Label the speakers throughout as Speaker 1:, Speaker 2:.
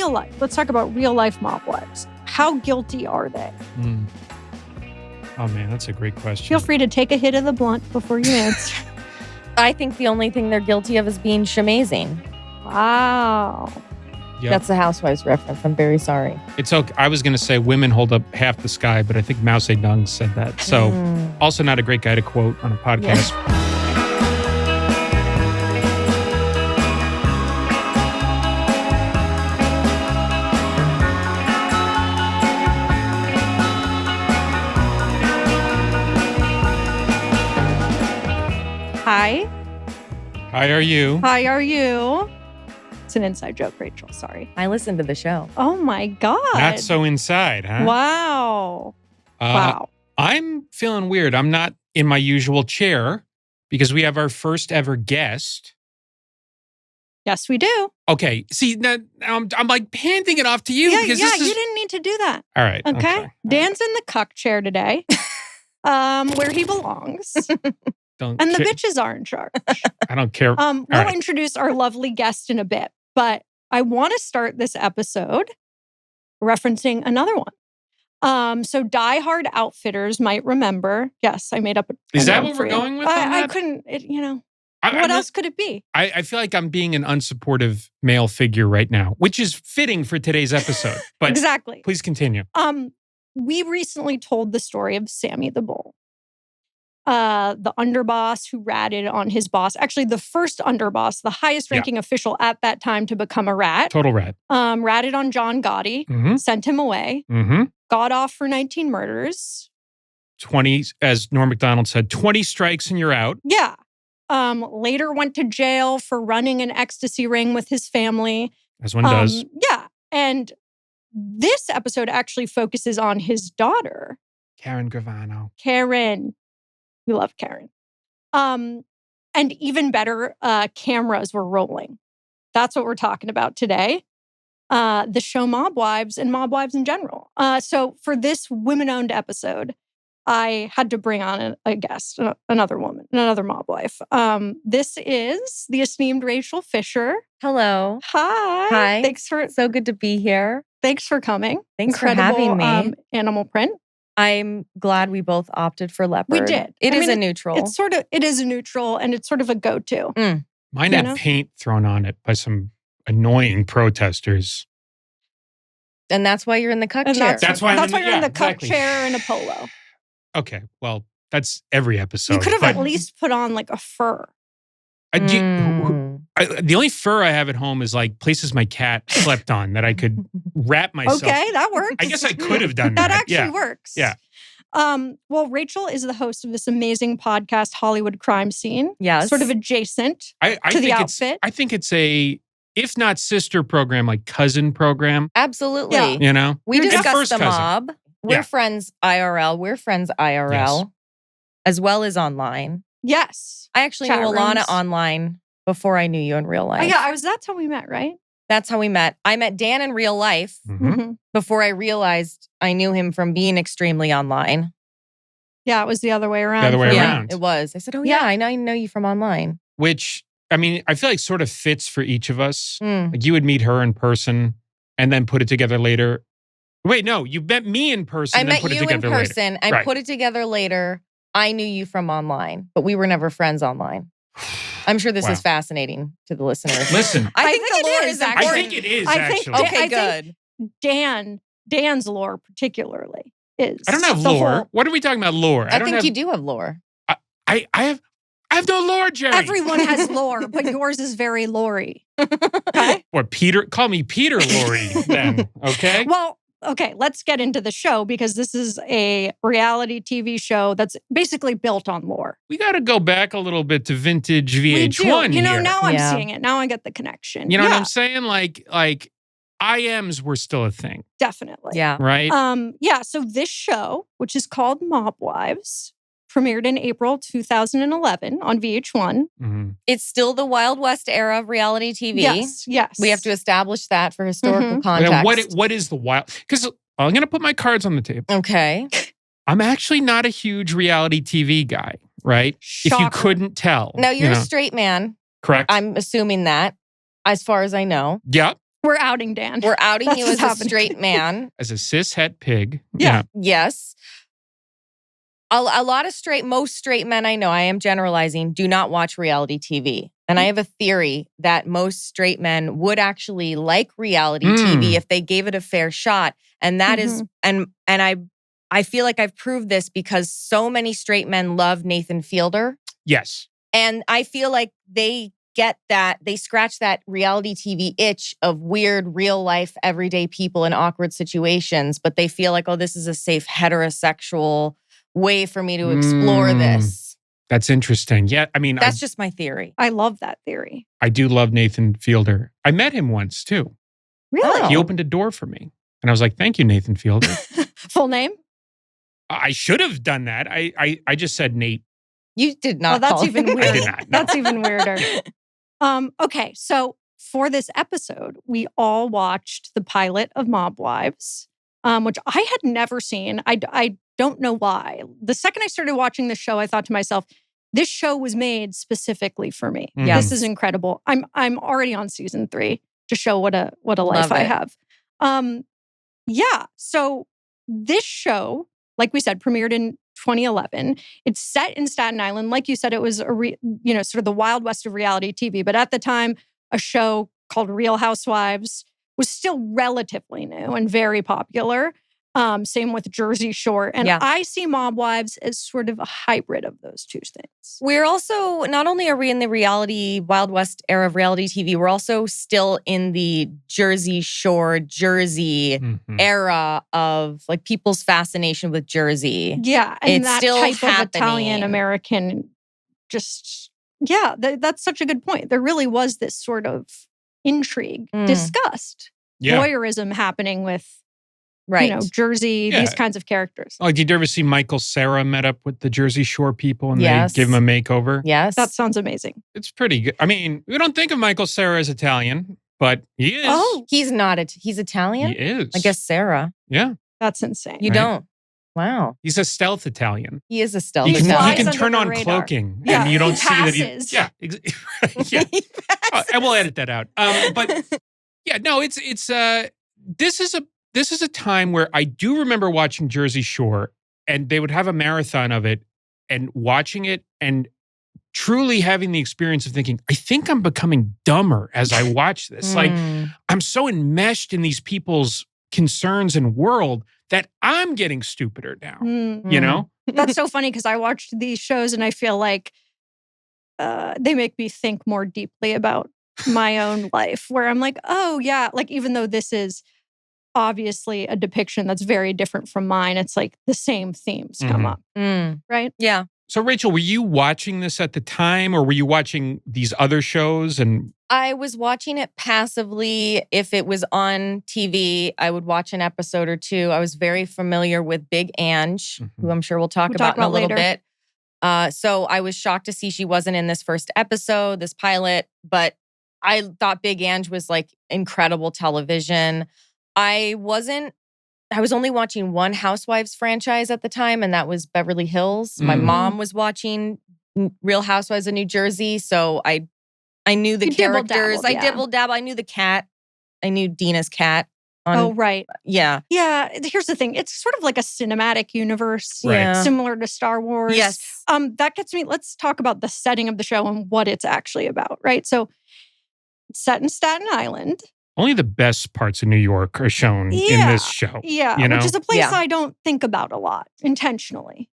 Speaker 1: real life, let's talk about real life mob wives. How guilty are they?
Speaker 2: Oh, man, that's a great question.
Speaker 1: Feel free to take a hit of the blunt before you answer.
Speaker 3: I think the only thing they're guilty of is being shamazing.
Speaker 1: Wow.
Speaker 2: Yep.
Speaker 3: That's the Housewives reference. I'm very sorry.
Speaker 2: It's okay. I was going to say women hold up half the sky, but I think Mao Zedong said that. So also not a great guy to quote on a podcast.
Speaker 1: Hi.
Speaker 2: How are you?
Speaker 1: How are you? It's an inside joke, Rachel. Sorry.
Speaker 3: I listened to the show.
Speaker 1: Oh my God.
Speaker 2: Not so inside, huh?
Speaker 1: Wow. Wow.
Speaker 2: I'm feeling weird. I'm not in my usual chair because we have our first ever guest.
Speaker 1: Yes, we do.
Speaker 2: Okay. See, now I'm like handing it off to you. because
Speaker 1: you didn't need to do that.
Speaker 2: All right.
Speaker 1: Okay. Dan's in the cuck chair today, where he belongs. And the bitches are in charge.
Speaker 2: I don't care.
Speaker 1: We'll introduce our lovely guest in a bit, but I want to start this episode referencing another one. So diehard outfitters might remember. Yes, I made up a
Speaker 2: Is that what we're going with?
Speaker 1: I couldn't, what else could it be?
Speaker 2: I feel like I'm being an unsupportive male figure right now, which is fitting for today's episode. But
Speaker 1: exactly.
Speaker 2: Please continue.
Speaker 1: We recently told the story of Sammy the Bull. The underboss who ratted on his boss. Actually, the first underboss, the highest ranking official at that time to become a rat.
Speaker 2: Total rat.
Speaker 1: Ratted on John Gotti, sent him away, got off for 19 murders.
Speaker 2: 20, as Norm Macdonald said, 20 strikes and you're out.
Speaker 1: Yeah. Later went to jail for running an ecstasy ring with his family.
Speaker 2: As one does.
Speaker 1: Yeah. And this episode actually focuses on his daughter.
Speaker 2: Karen Gravano.
Speaker 1: Karen. We love Karen. And even better, cameras were rolling. That's what we're talking about today. The show Mob Wives and Mob Wives in general. So for this women-owned episode, I had to bring on a guest, another woman, another mob wife. This is the esteemed Rachel Fisher.
Speaker 3: Hello.
Speaker 1: Hi.
Speaker 3: Hi. So good to be here.
Speaker 1: Thanks for coming.
Speaker 3: Thanks for having me.
Speaker 1: Animal print.
Speaker 3: I'm glad we both opted for leopard.
Speaker 1: We did.
Speaker 3: It is a neutral.
Speaker 1: It is a neutral, and it's sort of a go-to.
Speaker 2: Mine had paint thrown on it by some annoying protesters.
Speaker 3: And that's why you're in the cuck chair.
Speaker 1: That's why you're in the cuck chair and a polo.
Speaker 2: Okay, well, that's every episode.
Speaker 1: You could have at least put on like a fur.
Speaker 2: The only fur I have at home is like places my cat slept on that I could wrap myself.
Speaker 1: Okay, that works.
Speaker 2: I guess I could have done that.
Speaker 1: That actually works.
Speaker 2: Yeah.
Speaker 1: Well, Rachel is the host of this amazing podcast, Hollywood Crime Scene.
Speaker 3: Yes.
Speaker 1: Sort of adjacent to the outfit.
Speaker 2: I think it's a, if not sister program, like cousin program.
Speaker 3: Absolutely.
Speaker 1: Yeah.
Speaker 2: You know?
Speaker 3: We discussed the
Speaker 2: cousin.
Speaker 3: mob. We're friends IRL. We're friends IRL, as well as online.
Speaker 1: Yes.
Speaker 3: I actually knew Alana online before I knew you in real life.
Speaker 1: Oh, yeah, that's how we met, right?
Speaker 3: That's how we met. I met Dan in real life before I realized I knew him from being extremely online.
Speaker 1: Yeah, it was the other way around.
Speaker 2: The other way around.
Speaker 3: It was. I said, oh, yeah, I know you from online.
Speaker 2: Which, I mean, I feel like sort of fits for each of us. Like you would meet her in person and then put it together later. Wait, no, you met me in person and put it together later.
Speaker 3: I met you in person and put it together later. I knew you from online, but we were never friends online. I'm sure this is fascinating to the listeners.
Speaker 2: Listen.
Speaker 3: I think the lore is important.
Speaker 2: I think it is, actually.
Speaker 3: Okay, good.
Speaker 1: Dan's lore particularly is.
Speaker 2: I don't have lore. What are we talking about, lore?
Speaker 3: I think you do have lore.
Speaker 2: I have no lore, Jerry.
Speaker 1: Everyone has lore, but yours is very lore-y. Okay?
Speaker 2: Or Peter, call me Peter Lorre then, okay?
Speaker 1: Well, okay, let's get into the show because this is a reality TV show that's basically built on lore.
Speaker 2: We got to go back a little bit to vintage VH1
Speaker 1: You know,
Speaker 2: here.
Speaker 1: now I'm seeing it. Now I get the connection.
Speaker 2: You know what I'm saying? Like IMs were still a thing.
Speaker 1: Definitely.
Speaker 3: Yeah.
Speaker 2: Right?
Speaker 1: So this show, which is called Mob Wives, premiered in April 2011 on VH1.
Speaker 3: It's still the Wild West era of reality TV.
Speaker 1: Yes.
Speaker 3: We have to establish that for historical context.
Speaker 2: What is the wild? Because I'm going to put my cards on the table.
Speaker 3: Okay.
Speaker 2: I'm actually not a huge reality TV guy, right?
Speaker 1: Shocker.
Speaker 2: If you couldn't tell.
Speaker 3: Now, you're a straight man.
Speaker 2: Correct.
Speaker 3: I'm assuming that, as far as I know.
Speaker 2: Yep.
Speaker 1: We're outing Dan.
Speaker 3: We're outing
Speaker 1: That's
Speaker 3: you
Speaker 1: what's
Speaker 3: as a
Speaker 1: happening.
Speaker 3: straight man.
Speaker 2: As a cishet pig.
Speaker 1: Yeah.
Speaker 3: Yes. A lot of most straight men I know, I am generalizing, do not watch reality TV. And I have a theory that most straight men would actually like reality TV if they gave it a fair shot. And that is, and I feel like I've proved this because so many straight men love Nathan Fielder.
Speaker 2: Yes.
Speaker 3: And I feel like they get that, they scratch that reality TV itch of weird, real life, everyday people in awkward situations, but they feel like, oh, this is a safe heterosexual way for me to explore this.
Speaker 2: That's interesting. Yeah, I mean,
Speaker 3: that's just my theory.
Speaker 1: I love that theory.
Speaker 2: I do love Nathan Fielder. I met him once too.
Speaker 1: Really?
Speaker 3: Oh.
Speaker 2: He opened a door for me. And I was like, thank you, Nathan Fielder.
Speaker 1: Full name?
Speaker 2: I should have done that. I just said Nate.
Speaker 3: You did not.
Speaker 1: Oh, that's even weird.
Speaker 2: I did not. No.
Speaker 1: That's even weirder. Okay, so for this episode, we all watched the pilot of Mob Wives, which I had never seen. I don't know why. The second I started watching the show, I thought to myself, this show was made specifically for me.
Speaker 2: Mm-hmm.
Speaker 1: This is incredible. I'm already on season 3 to show what a life I have. So this show, like we said, premiered in 2011. It's set in Staten Island. Like you said, it was sort of the Wild West of reality TV. But at the time, a show called Real Housewives was still relatively new and very popular. Same with Jersey Shore. And I see Mob Wives as sort of a hybrid of those two things.
Speaker 3: We're also, not only are we in the reality, Wild West era of reality TV, we're also still in the Jersey Shore, Jersey era of like people's fascination with Jersey.
Speaker 1: Yeah. And
Speaker 3: it's
Speaker 1: that
Speaker 3: still
Speaker 1: type
Speaker 3: happening.
Speaker 1: of Italian-American that's such a good point. There really was this sort of intrigue discussed.
Speaker 2: Yeah.
Speaker 1: Voyeurism happening with
Speaker 3: right.
Speaker 1: Jersey, these kinds of characters.
Speaker 2: Oh, did you ever see Michael Cera met up with the Jersey Shore people and they give him a makeover?
Speaker 3: Yes.
Speaker 1: That sounds amazing.
Speaker 2: It's pretty good. I mean, we don't think of Michael Cera as Italian, but he is.
Speaker 3: Oh, he's not. He's Italian?
Speaker 2: He is.
Speaker 3: I guess Sarah.
Speaker 2: Yeah.
Speaker 1: That's insane.
Speaker 3: You don't. Wow.
Speaker 2: He's a stealth Italian.
Speaker 3: He is a stealth
Speaker 2: He
Speaker 3: Italian.
Speaker 2: can turn on cloaking and you don't see that he... Yeah. Yeah. And we'll edit that out. But yeah, no, this is a time where I do remember watching Jersey Shore and they would have a marathon of it and watching it and truly having the experience of thinking, I think I'm becoming dumber as I watch this. Like, I'm so enmeshed in these people's concerns and world that I'm getting stupider now, you know?
Speaker 1: That's so funny because I watched these shows and I feel like they make me think more deeply about my own life where I'm like, oh yeah, like even though this is obviously a depiction that's very different from mine, it's like the same themes come up, right?
Speaker 3: Yeah.
Speaker 2: So Rachel, were you watching this at the time or were you watching these other shows? And
Speaker 3: I was watching it passively. If it was on TV, I would watch an episode or two. I was very familiar with Big Ange, who I'm sure we'll talk about in a little bit. So I was shocked to see she wasn't in this first episode, this pilot, but I thought Big Ange was like incredible television. I was only watching one Housewives franchise at the time, and that was Beverly Hills. My mom was watching Real Housewives of New Jersey, so I knew the characters. I dibble-dabble. I knew the cat. I knew Dina's cat.
Speaker 1: Right.
Speaker 3: Yeah.
Speaker 1: Yeah. Here's the thing. It's sort of like a cinematic universe, similar to Star Wars.
Speaker 3: Yes.
Speaker 1: That gets me, let's talk about the setting of the show and what it's actually about, right? So it's set in Staten Island.
Speaker 2: only the best parts of New York are shown in this show.
Speaker 1: Yeah,
Speaker 2: you know?
Speaker 1: Which is a place I don't think about a lot intentionally.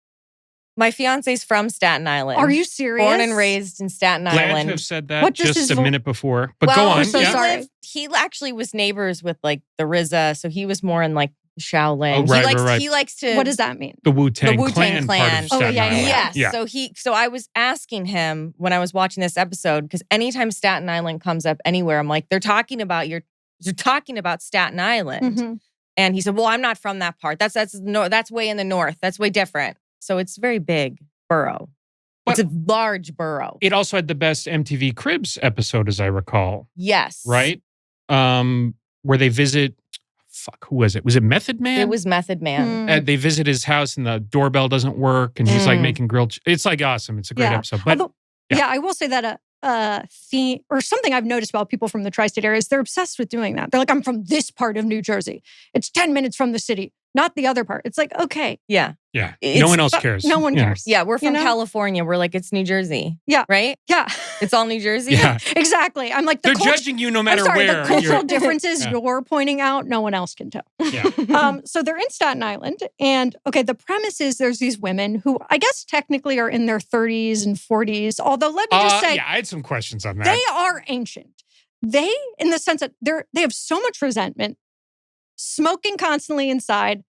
Speaker 3: My fiance's from Staten Island.
Speaker 1: Are you serious?
Speaker 3: Born and raised in Staten
Speaker 2: Glad
Speaker 3: Island.
Speaker 2: to have said that just a minute before. But
Speaker 3: well,
Speaker 2: go on.
Speaker 3: I'm so
Speaker 1: sorry.
Speaker 3: He actually was neighbors with like the RZA, so he was more in like Shaolin.
Speaker 2: Oh, right.
Speaker 3: He likes to.
Speaker 1: What does that mean?
Speaker 2: The Wu-Tang
Speaker 3: Clan.
Speaker 2: Part of Staten Island.
Speaker 3: Yes.
Speaker 2: Yeah.
Speaker 3: So I was asking him when I was watching this episode, because anytime Staten Island comes up anywhere, I'm like, they're talking about Staten Island.
Speaker 1: Mm-hmm.
Speaker 3: And he said, well, I'm not from that part. That's way in the north. That's way different. So it's very big borough.
Speaker 2: But
Speaker 3: it's a large borough.
Speaker 2: It also had the best MTV Cribs episode, as I recall.
Speaker 3: Yes.
Speaker 2: Right? Where they visit, who was it? Was it Method Man?
Speaker 3: It was Method Man.
Speaker 2: They visit his house and the doorbell doesn't work and he's like making grilled. It's like awesome. It's a great episode. But
Speaker 1: Although, I will say that theme or something I've noticed about people from the tri-state area is they're obsessed with doing that. They're like, I'm from this part of New Jersey. It's 10 minutes from the city, not the other part. It's like, okay.
Speaker 3: Yeah.
Speaker 2: Yeah. No one else cares.
Speaker 1: No one cares.
Speaker 3: Yeah. We're from California. We're like, it's New Jersey.
Speaker 1: Yeah.
Speaker 3: Right?
Speaker 1: Yeah.
Speaker 3: It's all New Jersey.
Speaker 2: Yeah.
Speaker 1: Exactly. I'm like,
Speaker 2: they're judging you no matter where.
Speaker 1: The cultural differences you're pointing out, no one else can tell.
Speaker 2: Yeah.
Speaker 1: So they're in Staten Island. And okay, the premise is there's these women who I guess technically are in their 30s and 40s. Although let me just say.
Speaker 2: Yeah, I had some questions on that.
Speaker 1: They are ancient. They, in the sense that they have so much resentment, smoking constantly inside,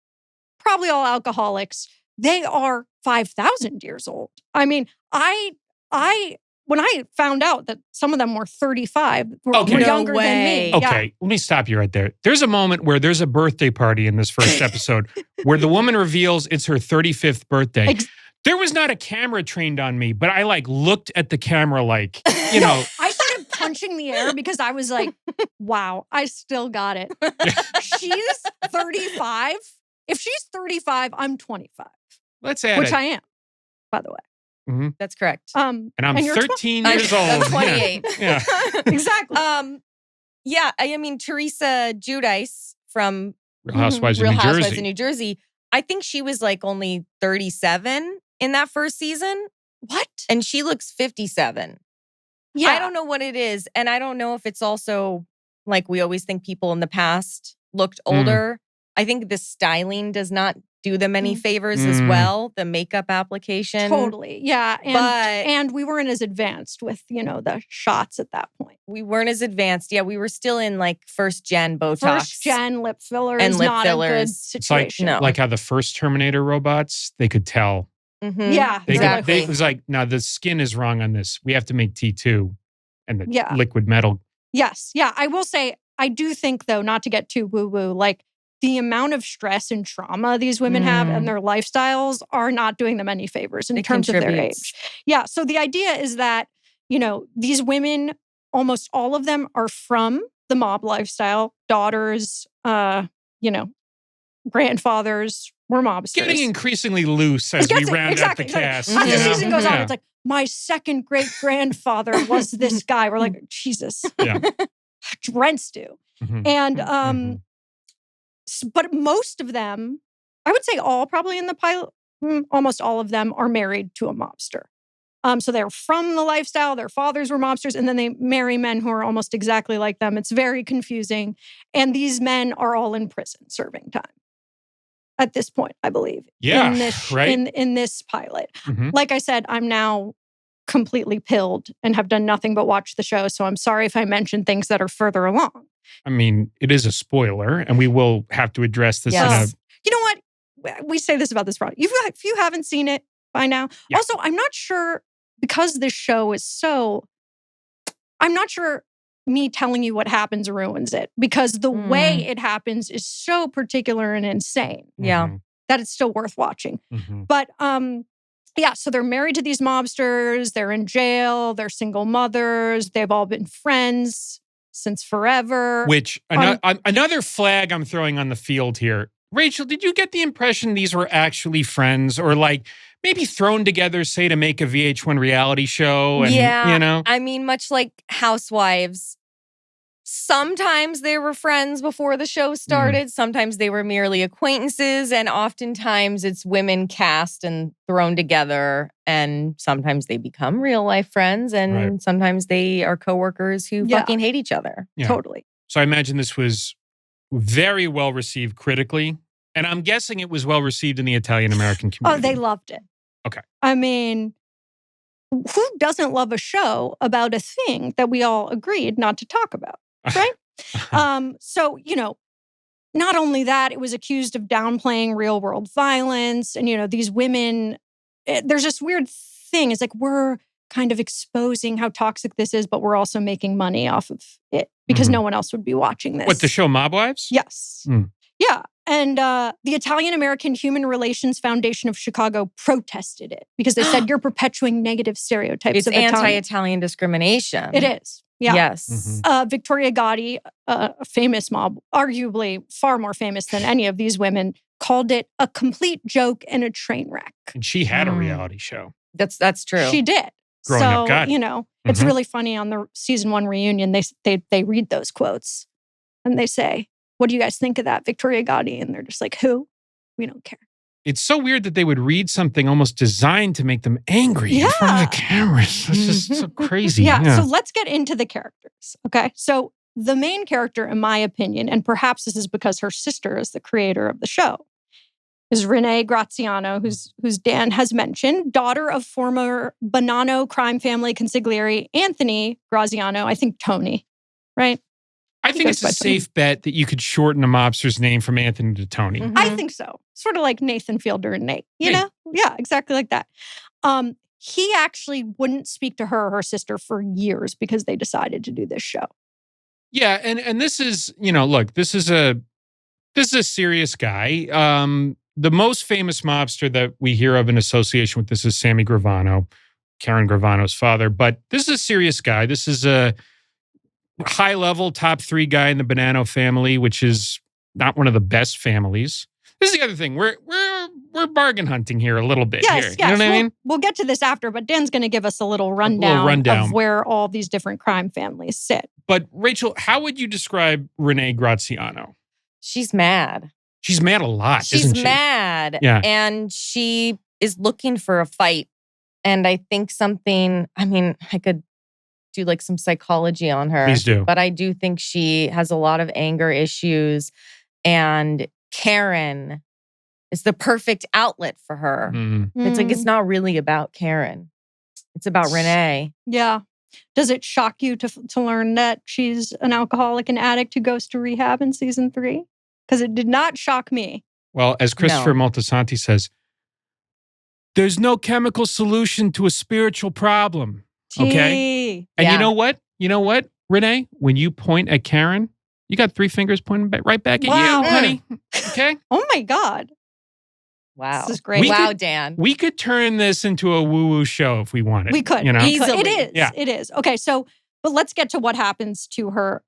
Speaker 1: probably all alcoholics. They are 5,000 years old. I mean, when I found out that some of them were 35, were younger than me.
Speaker 2: Okay, let me stop you right there. There's a moment where there's a birthday party in this first episode where the woman reveals it's her 35th birthday. There was not a camera trained on me, but I looked at the camera like,
Speaker 1: I started punching the air because I was like, wow, I still got it. She's 35. If she's 35, I'm 25.
Speaker 2: Let's add
Speaker 1: Which I am, by the way.
Speaker 2: Mm-hmm.
Speaker 3: That's correct.
Speaker 2: And I'm 13 years old.
Speaker 3: I'm 28.
Speaker 1: Yeah. Exactly.
Speaker 3: Yeah, I mean, Teresa Giudice from
Speaker 2: Real Housewives
Speaker 3: Real
Speaker 2: of New
Speaker 3: Housewives
Speaker 2: Jersey.
Speaker 3: of New Jersey. I think she was only 37 in that first season.
Speaker 1: What?
Speaker 3: And she looks 57.
Speaker 1: Yeah.
Speaker 3: I don't know what it is. And I don't know if it's also we always think people in the past looked older. I think the styling does not do them any favors as well. The makeup application.
Speaker 1: Totally. Yeah. And we weren't as advanced with, the shots at that point.
Speaker 3: We weren't as advanced. Yeah. We were still in first gen Botox.
Speaker 1: First gen lip fillers.
Speaker 3: And lip
Speaker 1: not
Speaker 3: fillers.
Speaker 1: A good situation.
Speaker 2: It's like how the first Terminator robots, they could tell.
Speaker 3: Mm-hmm.
Speaker 1: Yeah.
Speaker 3: Exactly.
Speaker 2: It was now the skin is wrong on this. We have to make T2 and the liquid metal.
Speaker 1: Yes. Yeah. I will say, I do think though, not to get too woo-woo, the amount of stress and trauma these women have and their lifestyles are not doing them any favors in terms of their age. Yeah. So the idea is that, these women, almost all of them are from the mob lifestyle. Daughters, grandfathers were mobsters.
Speaker 2: Getting increasingly loose as we round out the cast.
Speaker 1: As the season goes on, it's like, my second great-grandfather was this guy. We're like, Jesus.
Speaker 2: Yeah.
Speaker 1: Rents do. Mm-hmm. And, but most of them, I would say all probably in the pilot, almost all of them are married to a mobster. So they're from the lifestyle, their fathers were mobsters, and then they marry men who are almost exactly like them. It's very confusing. And these men are all in prison serving time at this point, I believe.
Speaker 2: Yeah,
Speaker 1: in this pilot. Mm-hmm. Like I said, I'm now completely pilled and have done nothing but watch the show. So I'm sorry if I mention things that are further along.
Speaker 2: I mean, it is a spoiler, and we will have to address this.
Speaker 1: Yes. You know what? We say this about this product. If you haven't seen it by now. Yeah. Also, I'm not sure, because this show is I'm not sure me telling you what happens ruins it, because the way it happens is so particular and insane.
Speaker 3: Yeah.
Speaker 1: That it's still worth watching. Mm-hmm. But so they're married to these mobsters. They're in jail. They're single mothers. They've all been friends since forever.
Speaker 2: Which, another flag I'm throwing on the field here. Rachel, did you get the impression these were actually friends, or maybe thrown together, say, to make a VH1 reality show? And,
Speaker 3: I mean, much like Housewives, sometimes they were friends before the show started. Sometimes they were merely acquaintances. And oftentimes it's women cast and thrown together. And sometimes they become real life friends. And sometimes they are coworkers who fucking hate each other.
Speaker 2: Yeah.
Speaker 1: Totally.
Speaker 2: So I imagine this was very well received critically. And I'm guessing it was well received in the Italian-American community.
Speaker 1: Oh, they loved it.
Speaker 2: Okay.
Speaker 1: I mean, who doesn't love a show about a thing that we all agreed not to talk about, right? So, not only that, it was accused of downplaying real-world violence. And, these women, there's this weird thing. It's like, we're kind of exposing how toxic this is, but we're also making money off of it because no one else would be watching this.
Speaker 2: What, the show Mob Wives?
Speaker 1: Yes. Yeah. And the Italian-American Human Relations Foundation of Chicago protested it because they said, you're perpetuating negative stereotypes of Italian.
Speaker 3: It's anti-Italian discrimination.
Speaker 1: It is. Yeah.
Speaker 3: Yes.
Speaker 1: Victoria Gotti, a famous mob, arguably far more famous than any of these women, called it a complete joke and a train wreck.
Speaker 2: And she had a reality show.
Speaker 3: That's true.
Speaker 1: She did.
Speaker 2: growing up God.
Speaker 1: It's really funny on the season 1 reunion. They read those quotes and they say, "What do you guys think of that, Victoria Gotti?" And they're just like, "Who? We don't care."
Speaker 2: It's so weird that they would read something almost designed to make them angry in front of the cameras. It's just so crazy.
Speaker 1: So let's get into the characters. Okay. So the main character, in my opinion, and perhaps this is because her sister is the creator of the show, is Renee Graziano, who's Dan has mentioned, daughter of former Bonanno crime family consigliere Anthony Graziano. I think Tony, right?
Speaker 2: I think it's a safe bet that you could shorten a mobster's name from Anthony to Tony.
Speaker 1: Mm-hmm. I think so. Sort of like Nathan Fielder and Nate, you know? Yeah, exactly like that. He actually wouldn't speak to her or her sister for years because they decided to do this show.
Speaker 2: Yeah, and this is, look, this is a serious guy. The most famous mobster that we hear of in association with this is Sammy Gravano, Karen Gravano's father. But this is a serious guy. This is a high-level top 3 guy in the Bonanno family, which is not one of the best families. This is the other thing. We're bargain hunting here a little bit.
Speaker 1: Yes.
Speaker 2: You know what I mean?
Speaker 1: We'll get to this after, but Dan's going to give us a little rundown of where all these different crime families sit.
Speaker 2: But Rachel, how would you describe Renee Graziano?
Speaker 3: She's mad.
Speaker 2: She's mad a lot, isn't she?
Speaker 3: She's mad.
Speaker 2: Yeah.
Speaker 3: And she is looking for a fight. And I think I could do like some psychology on her.
Speaker 2: Please do.
Speaker 3: But I do think she has a lot of anger issues. And Karen is the perfect outlet for her.
Speaker 2: Mm-hmm.
Speaker 3: It's like, it's not really about Karen. It's about Renee.
Speaker 1: Yeah. Does it shock you to learn that she's an alcoholic and addict who goes to rehab in season 3? Because it did not shock me.
Speaker 2: Well, as Christopher Moltisanti says, there's no chemical solution to a spiritual problem. Okay? And you know what? Renee, when you point at Karen, you got 3 fingers pointing right back at you, honey. Okay?
Speaker 1: Oh my God.
Speaker 3: Wow.
Speaker 1: This is great.
Speaker 3: Dan.
Speaker 2: We could turn this into a woo-woo show if we wanted.
Speaker 1: We could.
Speaker 3: Easily.
Speaker 1: It is. Yeah. It is. Okay, but let's get to what happens to her.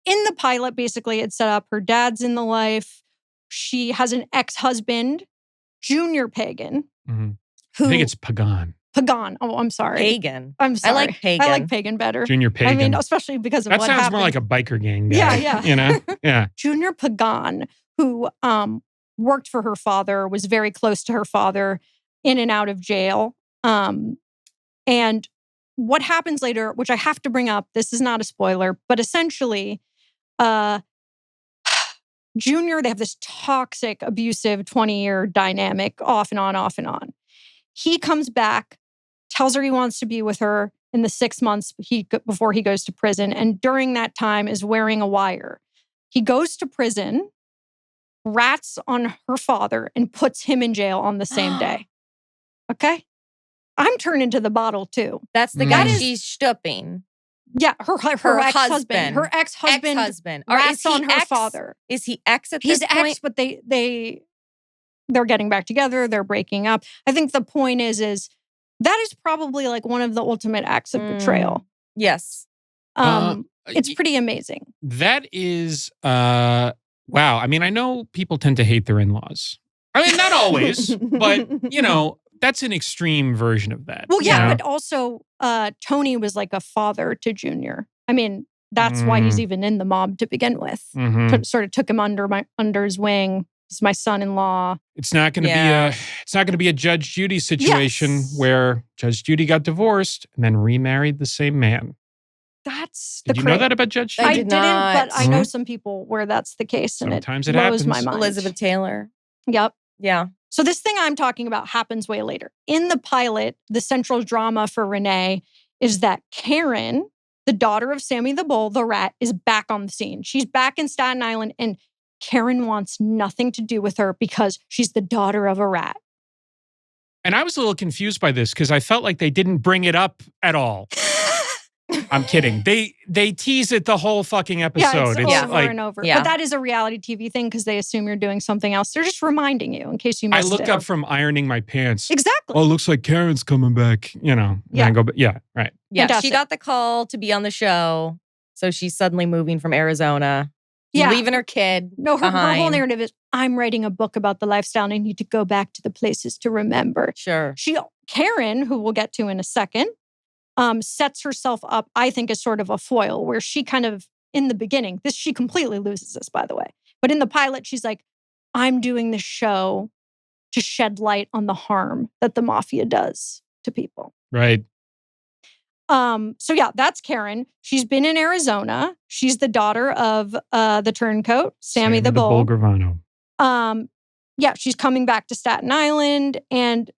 Speaker 1: In the pilot, basically, it's set up. Her dad's in the life. She has an ex-husband, Junior Pagan.
Speaker 2: Mm-hmm. I think it's Pagan.
Speaker 1: Pagan. Oh, I'm sorry.
Speaker 3: Pagan.
Speaker 1: I'm sorry.
Speaker 3: I like Pagan.
Speaker 1: I like Pagan better.
Speaker 2: Junior Pagan.
Speaker 1: I mean, especially because of what happened.
Speaker 2: That sounds more like a biker gang guy.
Speaker 1: Yeah.
Speaker 2: Yeah.
Speaker 1: Junior Pagan, who worked for her father, was very close to her father, in and out of jail. And what happens later, which I have to bring up, this is not a spoiler, but essentially, Junior, they have this toxic, abusive 20-year dynamic, off and on. He comes back, tells her he wants to be with her in the 6 months before he goes to prison. And during that time is wearing a wire. He goes to prison, rats on her father, and puts him in jail on the same day. Okay? I'm turned into the bottle too.
Speaker 3: That's the guy she's stooping.
Speaker 1: Yeah, her ex-husband. Her ex-husband rats on her father.
Speaker 3: Is he ex at this point?
Speaker 1: He's ex, but they're getting back together. They're breaking up. I think the point is that is probably like one of the ultimate acts of betrayal.
Speaker 3: Yes.
Speaker 1: It's pretty amazing.
Speaker 2: That is, wow. I mean, I know people tend to hate their in-laws. I mean, not always, but, that's an extreme version of that.
Speaker 1: Well, yeah, but also Tony was like a father to Junior. I mean, that's why he's even in the mob to begin with.
Speaker 2: Mm-hmm.
Speaker 1: Sort of took him under his wing. He's my son-in-law.
Speaker 2: It's not going to be a Judge Judy situation where Judge Judy got divorced and then remarried the same man.
Speaker 1: That's
Speaker 2: Did you know that about Judge Judy?
Speaker 1: I didn't, but I know some people where that's the case,
Speaker 2: Sometimes
Speaker 1: and it blows my mind.
Speaker 3: Elizabeth Taylor.
Speaker 1: Yep.
Speaker 3: Yeah.
Speaker 1: So this thing I'm talking about happens way later. In the pilot, the central drama for Renee is that Karen, the daughter of Sammy the Bull, the rat, is back on the scene. She's back in Staten Island, and Karen wants nothing to do with her because she's the daughter of a rat.
Speaker 2: And I was a little confused by this because I felt like they didn't bring it up at all. I'm kidding. They tease it the whole fucking episode.
Speaker 1: It's over and over. Yeah. But that is a reality TV thing because they assume you're doing something else. They're just reminding you in case you missed it.
Speaker 2: I look up from ironing my pants.
Speaker 1: Exactly.
Speaker 2: Oh, it looks like Karen's coming back. And I go, right.
Speaker 3: Yeah,
Speaker 1: Fantastic.
Speaker 3: She got the call to be on the show. So she's suddenly moving from Arizona. Leaving her kid
Speaker 1: her whole narrative is, I'm writing a book about the lifestyle and I need to go back to the places to remember.
Speaker 3: Sure.
Speaker 1: Karen, who we'll get to in a second, sets herself up, I think, as sort of a foil, where she kind of, in the beginning, she completely loses this, by the way. But in the pilot, she's like, I'm doing this show to shed light on the harm that the mafia does to people.
Speaker 2: Right.
Speaker 1: So yeah, that's Karen. She's been in Arizona. She's the daughter of the turncoat, Sammy the Bull.
Speaker 2: Gravano.
Speaker 1: Yeah, she's coming back to Staten Island. And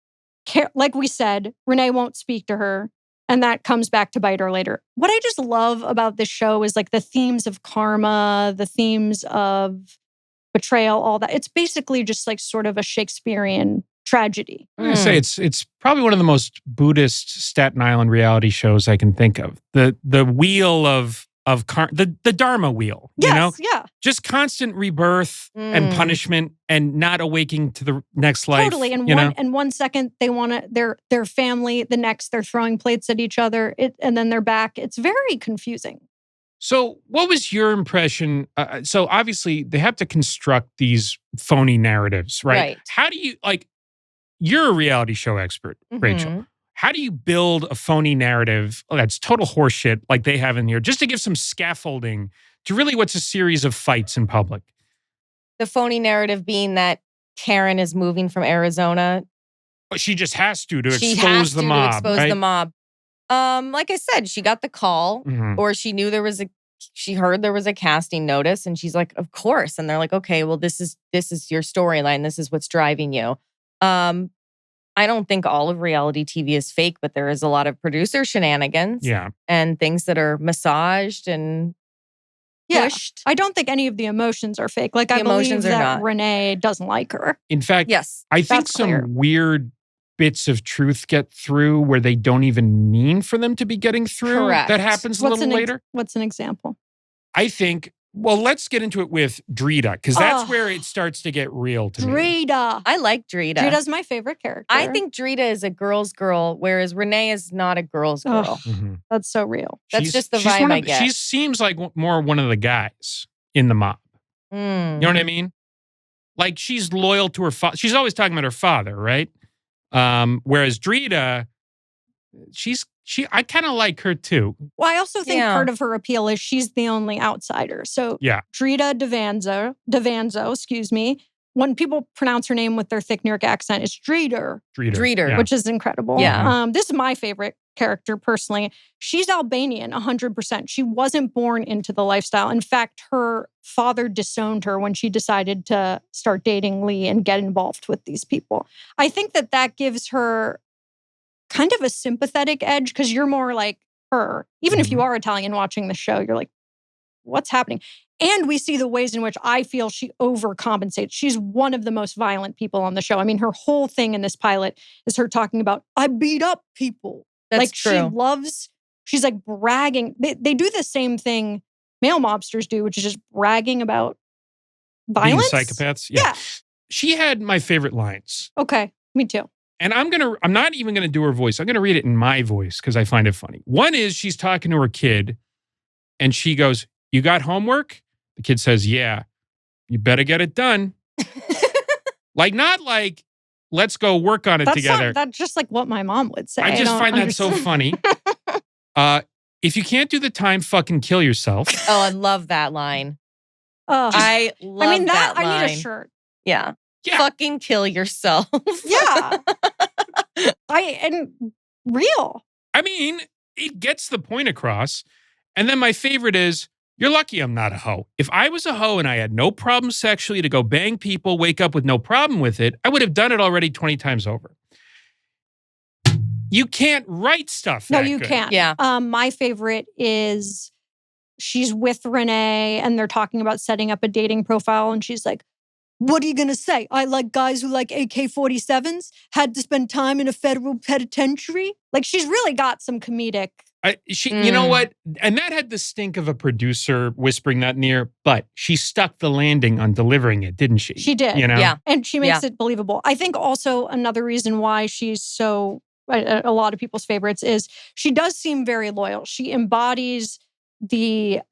Speaker 1: like we said, Renee won't speak to her. And that comes back to bite her later. What I just love about this show is like the themes of karma, the themes of betrayal, all that. It's basically just like sort of a Shakespearean tragedy.
Speaker 2: I'm going to say it's probably one of the most Buddhist Staten Island reality shows I can think of. The wheel of the Dharma wheel,
Speaker 1: yes,
Speaker 2: you know?
Speaker 1: Yeah.
Speaker 2: Just constant rebirth and punishment and not awaking to the next life.
Speaker 1: Totally. And one second they want to their family, the next they're throwing plates at each other, and then they're back. It's very confusing.
Speaker 2: So what was your impression? So obviously they have to construct these phony narratives, right? How do you, like, you're a reality show expert, Rachel. How do you build a phony narrative that's total horseshit like they have in here, just to give some scaffolding to really what's a series of fights in public?
Speaker 3: The phony narrative being that Karen is moving from Arizona.
Speaker 2: She just has to expose the mob.
Speaker 3: To expose the mob. Like I said, she got the call, or she knew she heard there was a casting notice, and she's like, of course. And they're like, okay, well, this is your storyline. This is what's driving you. I don't think all of reality TV is fake, but there is a lot of producer shenanigans.
Speaker 2: Yeah.
Speaker 3: And things that are massaged and pushed.
Speaker 1: I don't think any of the emotions are fake. Like, I believe that Renee doesn't like her.
Speaker 2: In fact,
Speaker 3: yes,
Speaker 2: I think some weird bits of truth get through where they don't even mean for them to be getting through.
Speaker 3: Correct.
Speaker 2: That happens a little later.
Speaker 1: What's an example?
Speaker 2: I think, well, let's get into it with Drita, because that's where it starts to get real to me.
Speaker 1: Drita.
Speaker 3: I like Drita.
Speaker 1: Drita's my favorite character.
Speaker 3: I think Drita is a girl's girl, whereas Renee is not a girl's girl.
Speaker 1: That's so real.
Speaker 3: That's just the vibe I get.
Speaker 2: She seems like more one of the guys in the mob. You know what I mean? Like, she's loyal to her father. She's always talking about her father, right? Whereas Drita, I kind of like her too.
Speaker 1: Well, I also think part of her appeal is she's the only outsider. So Drita Devanzo, excuse me. When people pronounce her name with their thick New York accent, it's Drita, which is incredible.
Speaker 3: Yeah.
Speaker 1: This is my favorite character personally. She's Albanian, 100%. She wasn't born into the lifestyle. In fact, her father disowned her when she decided to start dating Lee and get involved with these people. I think that gives her kind of a sympathetic edge, because you're more like her. Even if you are Italian watching the show, you're like, what's happening? And we see the ways in which I feel she overcompensates. She's one of the most violent people on the show. I mean, her whole thing in this pilot is her talking about, I beat up people.
Speaker 3: That's true.
Speaker 1: She's like bragging. They do the same thing male mobsters do, which is just bragging about violence.
Speaker 2: Being psychopaths? Yeah. She had my favorite lines.
Speaker 1: Okay, me too.
Speaker 2: And I'm not even going to do her voice. I'm going to read it in my voice because I find it funny. One is she's talking to her kid and she goes, you got homework? The kid says, yeah. You better get it done. Not like, let's go work on it together.
Speaker 1: That's just like what my mom would say.
Speaker 2: I just find that so funny. If you can't do the time, fucking kill yourself.
Speaker 3: Oh, I love that line. I love that line.
Speaker 1: I need a shirt.
Speaker 3: Yeah. Fucking kill yourself.
Speaker 1: Yeah. And real.
Speaker 2: I mean, it gets the point across. And then my favorite is, you're lucky I'm not a hoe. If I was a hoe and I had no problem sexually to go bang people, wake up with no problem with it, I would have done it already 20 times over. You can't write stuff that
Speaker 1: you
Speaker 2: good.
Speaker 1: can't.
Speaker 3: Yeah.
Speaker 1: My favorite is she's with Renee and they're talking about setting up a dating profile, and she's like, what are you going to say? I like guys who like AK-47s, had to spend time in a federal penitentiary. Like, she's really got some comedic.
Speaker 2: You know what? And that had the stink of a producer whispering that in the ear, but she stuck the landing on delivering it, didn't she?
Speaker 1: She did.
Speaker 2: You know?
Speaker 3: Yeah.
Speaker 1: And she makes it believable. I think also another reason why she's so, a lot of people's favorites, is she does seem very loyal. She embodies the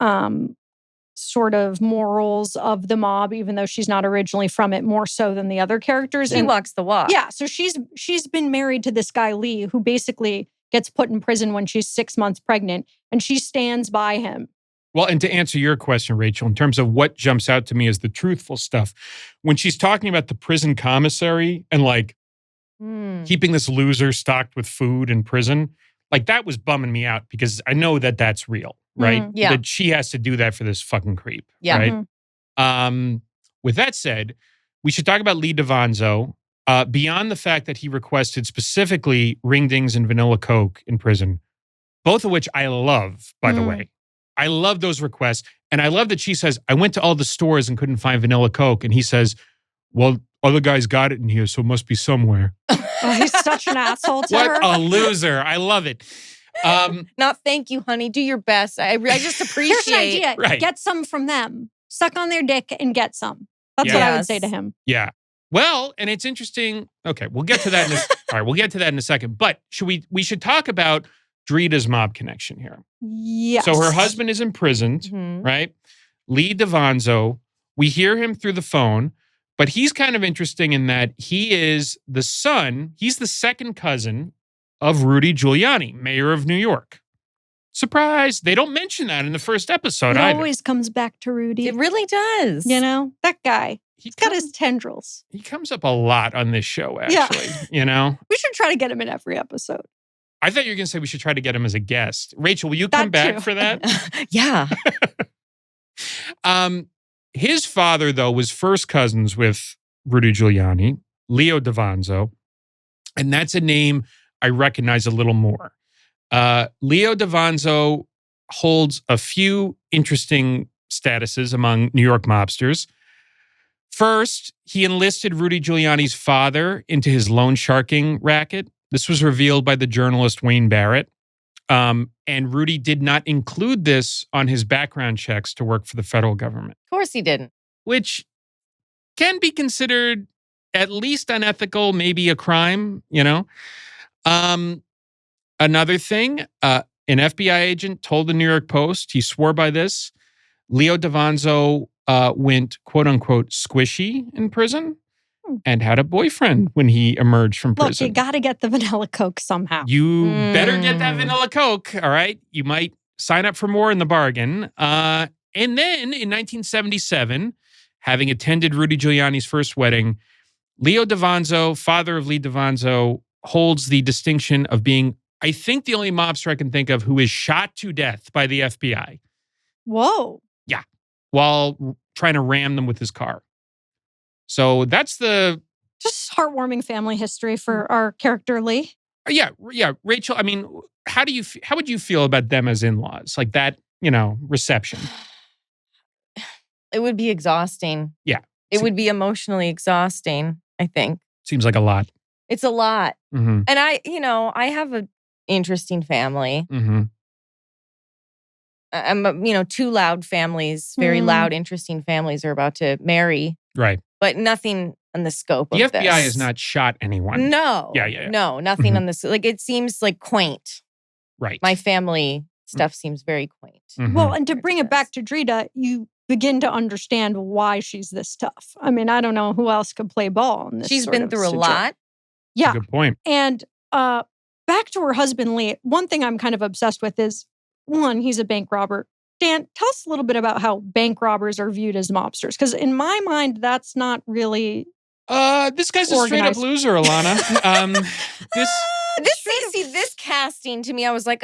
Speaker 1: sort of morals of the mob, even though she's not originally from it, more so than the other characters.
Speaker 3: She walks the walk.
Speaker 1: Yeah. So she's been married to this guy, Lee, who basically gets put in prison when she's 6 months pregnant, and she stands by him.
Speaker 2: Well, and to answer your question, Rachel, in terms of what jumps out to me as the truthful stuff, when she's talking about the prison commissary and like keeping this loser stocked with food in prison, like that was bumming me out because I know that that's real, right?
Speaker 3: Yeah.
Speaker 2: That she has to do that for this fucking creep,
Speaker 3: Yeah.
Speaker 2: right? With that said, we should talk about Lee DeVanzo. Beyond the fact that he requested specifically ring-dings and vanilla Coke in prison, both of which I love, by the way. I love those requests. And I love that she says, I went to all the stores and couldn't find vanilla Coke. And he says, well, other guys got it in here, so it must be somewhere.
Speaker 1: Oh, he's such an asshole to her.
Speaker 2: What a loser. I love it.
Speaker 3: Not thank you, honey. Do your best. I just appreciate.
Speaker 1: Here's an idea.
Speaker 2: Right.
Speaker 1: Get some from them. Suck on their dick and get some. That's what I would say to him.
Speaker 2: Yeah. Well, and it's interesting. Okay, we'll get to that. All right, we'll get to that in a second. But we should talk about Drita's mob connection here.
Speaker 1: Yes.
Speaker 2: So her husband is imprisoned, right? Lee DeVanzo. We hear him through the phone, but he's kind of interesting in that he is the son. He's the second cousin of Rudy Giuliani, mayor of New York. Surprise! They don't mention that in the first episode.
Speaker 1: It always comes back to Rudy.
Speaker 3: It really does.
Speaker 1: You know, that guy. He's got his tendrils.
Speaker 2: He comes up a lot on this show, actually. You know?
Speaker 1: We should try to get him in every episode.
Speaker 2: I thought you were going to say we should try to get him as a guest. Rachel, will you come back for that?
Speaker 3: Yeah.
Speaker 2: His father, though, was first cousins with Rudy Giuliani, Leo DeVanzo. And that's a name I recognize a little more. Leo DeVanzo holds a few interesting statuses among New York mobsters. First, he enlisted Rudy Giuliani's father into his loan sharking racket. This was revealed by the journalist Wayne Barrett. And Rudy did not include this on his background checks to work for the federal government.
Speaker 3: Of course he didn't. Which
Speaker 2: can be considered at least unethical, maybe a crime, you know? Another thing, an FBI agent told the New York Post, he swore by this, Leo DeVanzo went, quote unquote, squishy in prison and had a boyfriend when he emerged from prison.
Speaker 1: Look, you got to get the vanilla Coke somehow.
Speaker 2: You better get that vanilla Coke, all right? You might sign up for more in the bargain. And then in 1977, having attended Rudy Giuliani's first wedding, Leo DeVanzo, father of Lee DeVanzo, holds the distinction of being, I think, the only mobster I can think of who is shot to death by the FBI.
Speaker 1: Whoa.
Speaker 2: Yeah. While trying to ram them with his car. So that's
Speaker 1: just heartwarming family history for our character Lee.
Speaker 2: Yeah. Rachel, I mean, how would you feel about them as in-laws? Like that, you know, reception?
Speaker 3: It would be exhausting.
Speaker 2: Yeah.
Speaker 3: It would be emotionally exhausting, I think.
Speaker 2: Seems like a lot.
Speaker 3: It's a lot.
Speaker 2: Mm-hmm.
Speaker 3: And I have an interesting family.
Speaker 2: Mm-hmm.
Speaker 3: I'm, two loud families, very loud, interesting families are about to marry.
Speaker 2: Right.
Speaker 3: But nothing on the scope of
Speaker 2: the
Speaker 3: this.
Speaker 2: FBI has not shot anyone.
Speaker 3: No.
Speaker 2: Yeah.
Speaker 3: No, nothing on this. Like, it seems like quaint.
Speaker 2: Right.
Speaker 3: My family stuff seems very quaint.
Speaker 2: Mm-hmm.
Speaker 1: Well, and to bring it back to Drita, you begin to understand why she's this tough. I mean, I don't know who else could play ball in this.
Speaker 3: She's been through a lot.
Speaker 1: Yeah.
Speaker 2: Good point.
Speaker 1: And back to her husband, Lee, one thing I'm kind of obsessed with is, one, he's a bank robber. Dan, tell us a little bit about how bank robbers are viewed as mobsters. Because in my mind, that's not really
Speaker 2: this guy's a straight up loser, Alana.
Speaker 3: This casting to me, I was like,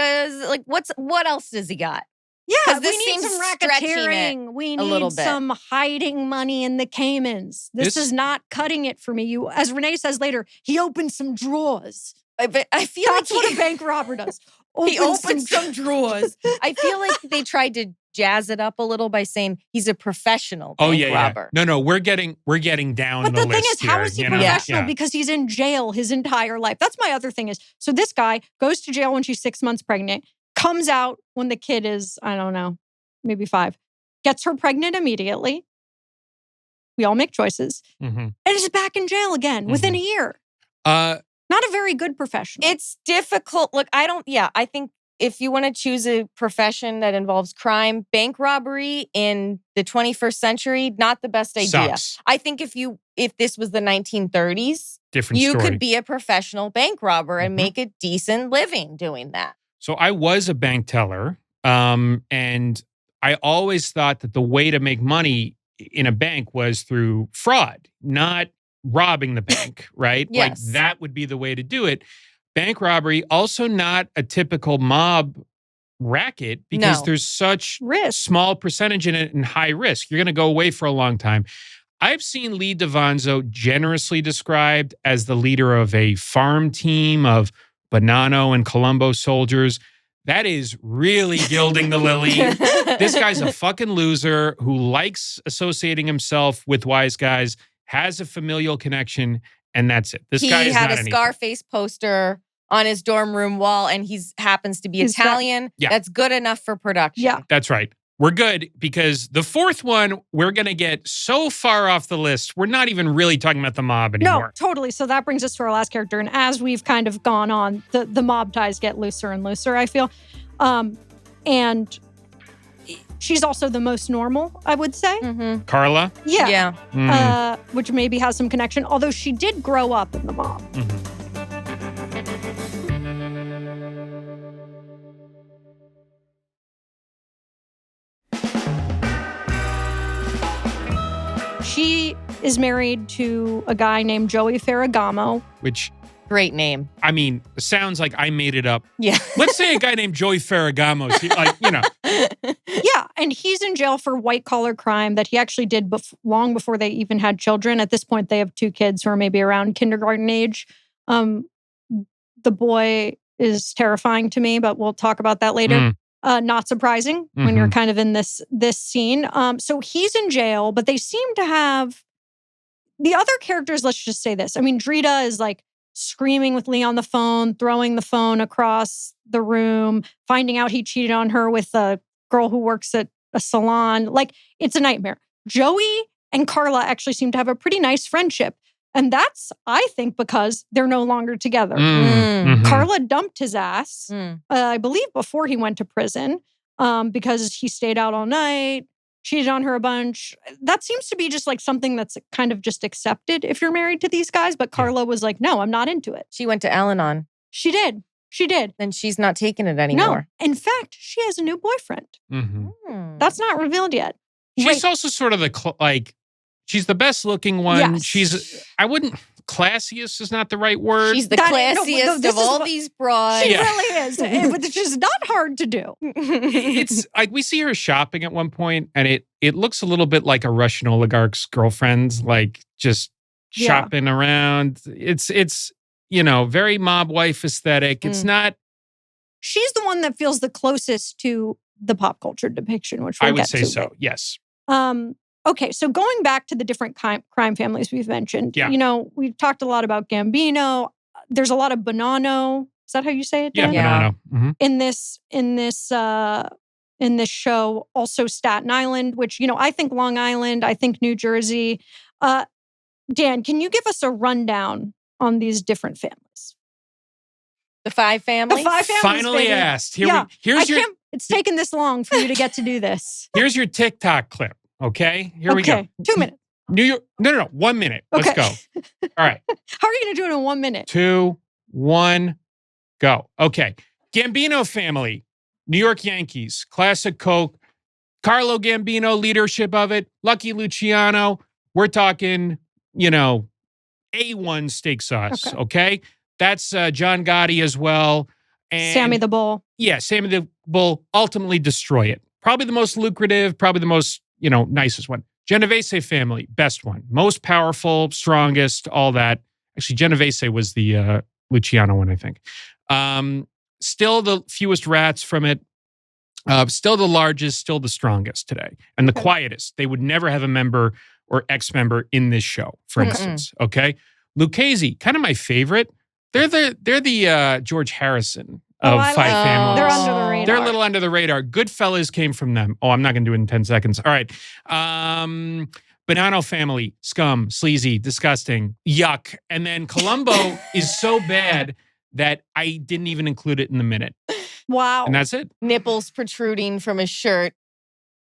Speaker 3: what else does he got?
Speaker 1: Yeah,
Speaker 3: this
Speaker 1: we need
Speaker 3: seems
Speaker 1: some racketeering. We need some hiding money in the Caymans. This is not cutting it for me. You, as Renee says later, he opened some drawers.
Speaker 3: But I feel
Speaker 1: that's what a bank robber does.
Speaker 3: He opened some drawers. I feel like they tried to jazz it up a little by saying he's a professional bank robber.
Speaker 2: Yeah. No, we're getting down
Speaker 1: but
Speaker 2: the list.
Speaker 1: But the thing is,
Speaker 2: here,
Speaker 1: how is he professional? Yeah. Because he's in jail his entire life. That's my other thing is, so this guy goes to jail when she's 6 months pregnant, comes out when the kid is, I don't know, maybe 5, gets her pregnant immediately. We all make choices. And is back in jail again within a year. Not a very good professional.
Speaker 3: It's difficult. Look, I think if you want to choose a profession that involves crime, bank robbery in the 21st century, not the best idea.
Speaker 2: Sucks.
Speaker 3: I think if this was the 1930s, you
Speaker 2: story.
Speaker 3: could be a professional bank robber and make a decent living doing that.
Speaker 2: So I was a bank teller, and I always thought that the way to make money in a bank was through fraud, not robbing the bank, right?
Speaker 3: Yes.
Speaker 2: Like that would be the way to do it. Bank robbery, also not a typical mob racket because there's such small percentage in it and high risk. You're going to go away for a long time. I've seen Lee DeVanzo generously described as the leader of a farm team of Bonanno and Colombo soldiers. That is really gilding the lily. This guy's a fucking loser who likes associating himself with wise guys, has a familial connection, and that's it. This guy is not anything.
Speaker 3: He had a Scarface poster on his dorm room wall, and he happens to be Italian. That's good enough for production.
Speaker 1: Yeah.
Speaker 2: That's right. We're good because the fourth one, we're going to get so far off the list, we're not even really talking about the mob anymore.
Speaker 1: No, totally. So that brings us to our last character. And as we've kind of gone on, the mob ties get looser and looser, I feel. And she's also the most normal, I would say.
Speaker 3: Mm-hmm.
Speaker 2: Carla?
Speaker 1: Yeah. Which maybe has some connection, although she did grow up in the mob.
Speaker 2: Mm-hmm.
Speaker 1: She is married to a guy named Joey Ferragamo.
Speaker 2: Which...
Speaker 3: Great name.
Speaker 2: I mean, sounds like I made it up.
Speaker 3: Yeah.
Speaker 2: Let's say a guy named Joey Ferragamo.
Speaker 1: Yeah, and he's in jail for white-collar crime that he actually did long before they even had children. At this point, they have 2 kids who are maybe around kindergarten age. The boy is terrifying to me, but we'll talk about that later. Not surprising when you're kind of in this scene. So he's in jail, but they seem to have... The other characters, let's just say this. I mean, Drita is like screaming with Lee on the phone, throwing the phone across the room, finding out he cheated on her with a girl who works at a salon. Like, it's a nightmare. Joey and Carla actually seem to have a pretty nice friendship. And that's, I think, because they're no longer together. Carla dumped his ass, I believe, before he went to prison because he stayed out all night, cheated on her a bunch. That seems to be just like something that's kind of just accepted if you're married to these guys. But Carla was like, no, I'm not into it.
Speaker 3: She went to Al-Anon.
Speaker 1: She did. Then
Speaker 3: she's not taking it anymore.
Speaker 1: No. In fact, she has a new boyfriend. That's not revealed yet.
Speaker 2: She's also sort of she's the best looking one.
Speaker 1: Yes.
Speaker 2: Classiest is not the right word.
Speaker 3: She's the classiest of all these broads.
Speaker 1: She really is. Which is not hard to do.
Speaker 2: It's like we see her shopping at one point, and it looks a little bit like a Russian oligarch's girlfriend, like just shopping around. It's very mob wife aesthetic. It's not.
Speaker 1: She's the one that feels the closest to the pop culture depiction, which we'll get to.
Speaker 2: I would say so. Yes.
Speaker 1: Okay, so going back to the different crime families we've mentioned, we've talked a lot about Gambino. There's a lot of Bonanno. Is that how you say it, Dan?
Speaker 2: Yeah, Bonanno.
Speaker 1: In this show, also Staten Island, which, I think Long Island, I think New Jersey. Dan, can you give us a rundown on these different families?
Speaker 3: The 5 families?
Speaker 1: The 5 families,
Speaker 2: Finally
Speaker 1: baby.
Speaker 2: asked.
Speaker 1: It's taken this long for you to get to do this.
Speaker 2: Here's your TikTok clip. Okay, here we go.
Speaker 1: 2 minutes.
Speaker 2: New York. No. 1 minute. Let's go. All right.
Speaker 1: How are you going to do it in 1 minute?
Speaker 2: 2, 1, go. Okay. Gambino family, New York Yankees, classic Coke. Carlo Gambino, leadership of it. Lucky Luciano. We're talking, A1 steak sauce. Okay. That's John Gotti as well. And
Speaker 1: Sammy the Bull.
Speaker 2: Yeah, Sammy the Bull. Ultimately destroy it. Probably the most lucrative. Probably the most nicest one. Genovese family, best one. Most powerful, strongest, all that. Actually, Genovese was the Luciano one, I think. Still the fewest rats from it. Still the largest, still the strongest today. And the quietest. They would never have a member or ex-member in this show, for instance. Okay? Lucchese, kind of my favorite. They're the George Harrison of 5 families.
Speaker 1: They're under the radar.
Speaker 2: They're a little under the radar. Goodfellas came from them. Oh, I'm not going to do it in 10 seconds. All right. Bonanno family, scum, sleazy, disgusting, yuck. And then Colombo is so bad that I didn't even include it in the minute.
Speaker 1: Wow.
Speaker 2: And that's it.
Speaker 3: Nipples protruding from his shirt.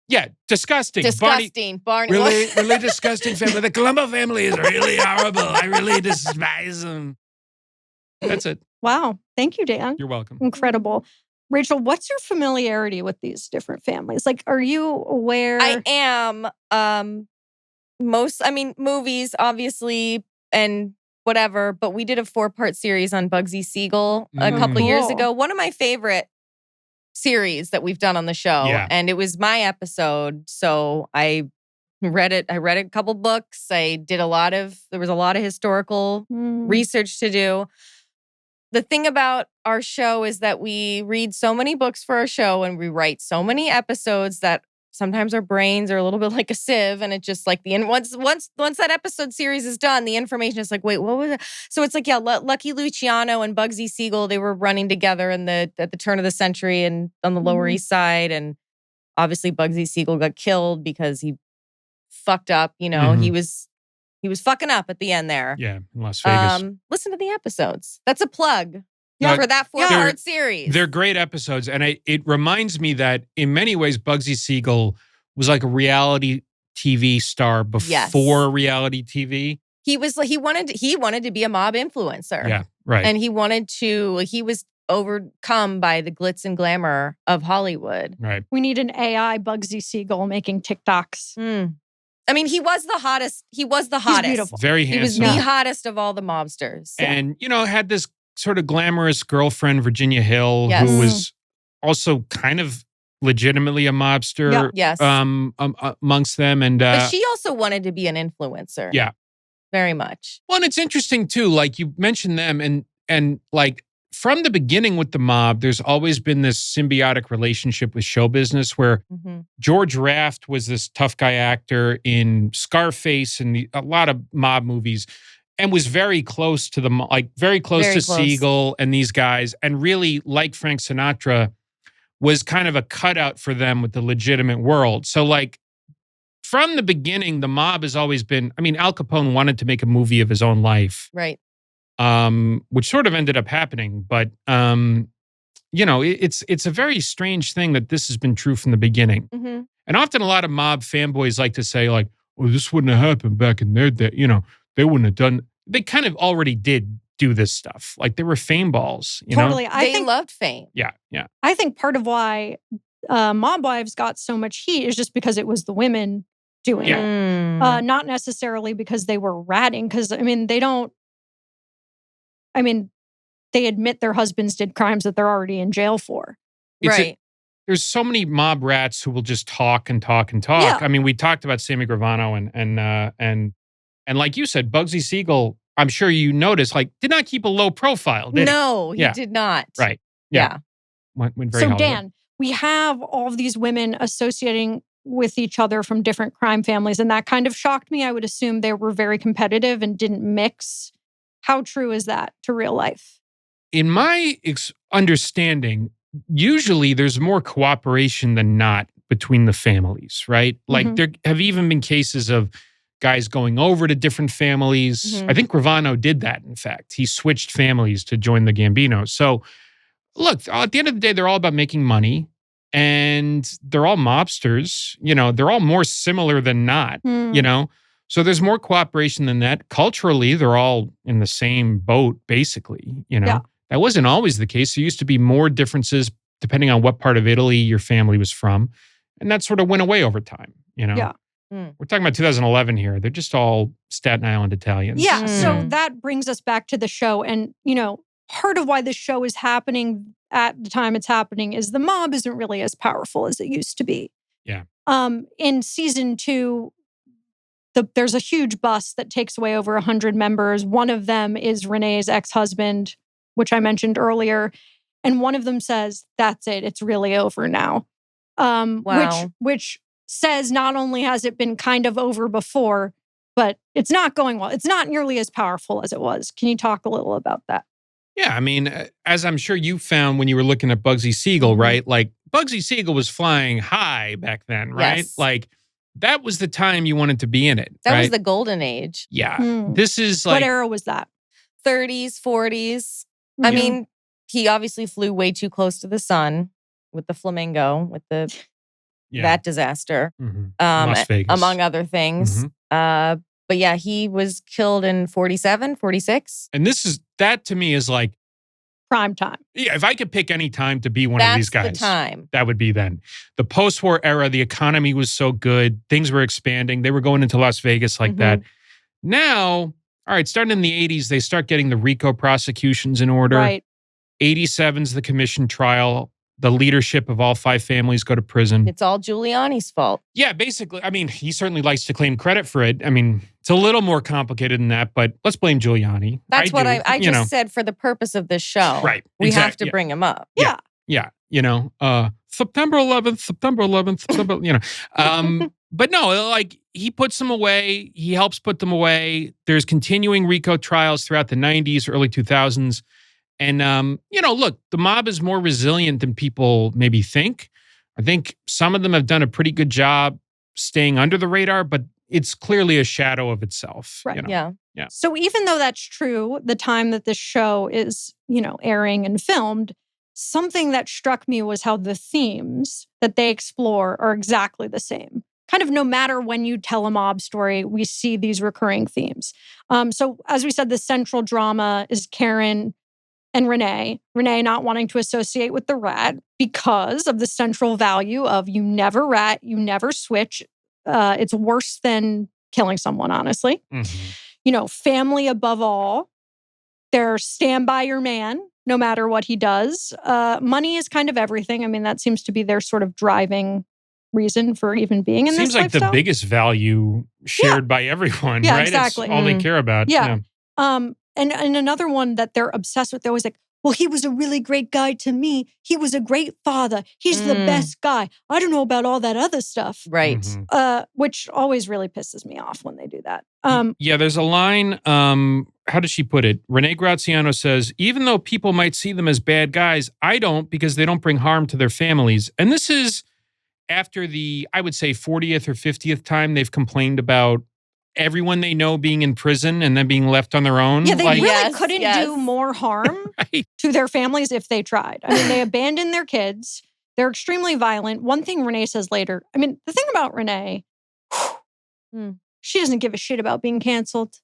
Speaker 2: Yeah, disgusting.
Speaker 3: Barney.
Speaker 2: Really disgusting family. The Colombo family is really horrible. I really despise them. That's it.
Speaker 1: Wow. Thank you, Dan.
Speaker 2: You're welcome.
Speaker 1: Incredible. Rachel, what's your familiarity with these different families? Like, are you aware?
Speaker 3: I am. Movies, obviously, and whatever, but we did a 4-part series on Bugsy Siegel a couple years ago. One of my favorite series that we've done on the show.
Speaker 2: Yeah.
Speaker 3: And it was my episode. So I read it. I read a couple books. There was a lot of historical research to do. The thing about our show is that we read so many books for our show and we write so many episodes that sometimes our brains are a little bit like a sieve, and it just like once that episode series is done, the information is like, wait, what was it? So it's like, yeah, Lucky Luciano and Bugsy Siegel, they were running together at the turn of the century and on the Lower East Side, and obviously Bugsy Siegel got killed because he fucked up. He was fucking up at the end there.
Speaker 2: Yeah, in Las Vegas.
Speaker 3: Listen to the episodes. That's a plug.
Speaker 2: Yeah,
Speaker 3: for that 4-part series.
Speaker 2: They're great episodes. And it reminds me that in many ways, Bugsy Siegel was like a reality TV star before reality TV.
Speaker 3: He wanted to be a mob influencer.
Speaker 2: Yeah, right.
Speaker 3: And he was overcome by the glitz and glamour of Hollywood.
Speaker 2: Right.
Speaker 1: We need an AI Bugsy Siegel making TikToks.
Speaker 3: I mean, he was the hottest. He's
Speaker 1: beautiful.
Speaker 2: Very handsome.
Speaker 3: He was the hottest of all the mobsters.
Speaker 2: And, had this sort of glamorous girlfriend, Virginia Hill, who was also kind of legitimately a mobster amongst them. And
Speaker 3: but she also wanted to be an influencer.
Speaker 2: Yeah.
Speaker 3: Very much.
Speaker 2: Well, and it's interesting too, like you mentioned them and like from the beginning with the mob, there's always been this symbiotic relationship with show business where George Raft was this tough guy actor in Scarface and a lot of mob movies. And was very close to very close to Siegel and these guys. And really, like Frank Sinatra, was kind of a cutout for them with the legitimate world. So like, from the beginning, the mob has always been, Al Capone wanted to make a movie of his own life.
Speaker 3: Right.
Speaker 2: Which sort of ended up happening. But, it's a very strange thing that this has been true from the beginning.
Speaker 3: Mm-hmm.
Speaker 2: And often a lot of mob fanboys like to say like, well, this wouldn't have happened back in their day. They wouldn't have done. They kind of already did do this stuff. Like they were fame balls.
Speaker 1: Totally.
Speaker 3: I think loved fame.
Speaker 2: Yeah.
Speaker 1: I think part of why Mob Wives got so much heat is just because it was the women doing it. Not necessarily because they were ratting. Because, they admit their husbands did crimes that they're already in jail for.
Speaker 2: There's so many mob rats who will just talk and talk and talk.
Speaker 1: Yeah.
Speaker 2: We talked about Sammy Gravano and like you said, Bugsy Siegel, I'm sure you noticed, like, did not keep a low profile, did
Speaker 3: he did not.
Speaker 2: Right. Yeah. Went very
Speaker 1: So,
Speaker 2: Hollywood.
Speaker 1: Dan, we have all of these women associating with each other from different crime families, and that kind of shocked me. I would assume they were very competitive and didn't mix. How true is that to real life?
Speaker 2: In my understanding, usually there's more cooperation than not between the families, right? Like, there have even been cases of guys going over to different families. I think Gravano did that, in fact. He switched families to join the Gambinos. So, look, at the end of the day, they're all about making money. And they're all mobsters. They're all more similar than not, So there's more cooperation than that. Culturally, they're all in the same boat, basically, That wasn't always the case. There used to be more differences depending on what part of Italy your family was from. And that sort of went away over time,
Speaker 1: Yeah.
Speaker 2: We're talking about 2011 here. They're just all Staten Island Italians.
Speaker 1: Yeah. So that brings us back to the show. And, part of why this show is happening at the time it's happening is the mob isn't really as powerful as it used to be.
Speaker 2: Yeah.
Speaker 1: In season 2, there's a huge bust that takes away over 100 members. One of them is Renee's ex-husband, which I mentioned earlier. And one of them says, that's it. It's really over now.
Speaker 3: Wow.
Speaker 1: Which says not only has it been kind of over before, but it's not going well. It's not nearly as powerful as it was. Can you talk a little about that?
Speaker 2: Yeah, as I'm sure you found when you were looking at Bugsy Siegel, right? Like, Bugsy Siegel was flying high back then, right?
Speaker 3: Yes.
Speaker 2: Like, that was the time you wanted to be in it,
Speaker 3: That
Speaker 2: right?
Speaker 3: was the golden age.
Speaker 2: Yeah. This is like...
Speaker 1: What era was that?
Speaker 3: 30s, 40s. he obviously flew way too close to the sun with the flamingo, with that disaster,
Speaker 2: Las Vegas.
Speaker 3: among other things. But yeah, he was killed in 47, 46.
Speaker 2: And that to me is like
Speaker 1: prime time.
Speaker 2: Yeah, if I could pick any time to be one of these guys,
Speaker 3: that's the time.
Speaker 2: That would be then. The post-war era, the economy was so good. Things were expanding. They were going into Las Vegas like that. Now, all right, starting in the 80s, they start getting the RICO prosecutions in order.
Speaker 1: Right.
Speaker 2: 87's the commission trial. The leadership of all 5 families go to prison.
Speaker 3: It's all Giuliani's fault.
Speaker 2: Yeah, basically. I mean, he certainly likes to claim credit for it. I mean, it's a little more complicated than that, but let's blame Giuliani.
Speaker 3: That's what I just said for the purpose of this show.
Speaker 2: Right.
Speaker 3: We have to bring him up.
Speaker 1: Yeah.
Speaker 2: Yeah. September 11th, but no, like he puts them away. He helps put them away. There's continuing RICO trials throughout the 90s, early 2000s. And, look, the mob is more resilient than people maybe think. I think some of them have done a pretty good job staying under the radar, but it's clearly a shadow of itself.
Speaker 1: Right.
Speaker 3: Yeah.
Speaker 1: So even though that's true, the time that this show is, airing and filmed, something that struck me was how the themes that they explore are exactly the same. Kind of no matter when you tell a mob story, we see these recurring themes. So as we said, the central drama is Karen and Renee not wanting to associate with the rat because of the central value of you never rat, you never switch. It's worse than killing someone, honestly. Family above all. They're stand by your man, no matter what he does. Money is kind of everything. I mean, that seems to be their sort of driving reason for even being in this lifestyle.
Speaker 2: Seems like the biggest value shared by everyone, right?
Speaker 1: Exactly.
Speaker 2: It's all they care about.
Speaker 1: Yeah. And another one that they're obsessed with, they're always like, well, he was a really great guy to me. He was a great father. He's the best guy. I don't know about all that other stuff.
Speaker 3: Right.
Speaker 1: Which always really pisses me off when they do that.
Speaker 2: There's a line, how does she put it? Renee Graziano says, even though people might see them as bad guys, I don't because they don't bring harm to their families. And this is after the, I would say, 40th or 50th time they've complained about everyone they know being in prison and then being left on their own.
Speaker 1: Yeah, they really couldn't do more harm to their families if they tried. I mean, they abandoned their kids. They're extremely violent. One thing Renee says later, I mean, the thing about Renee, she doesn't give a shit about being canceled.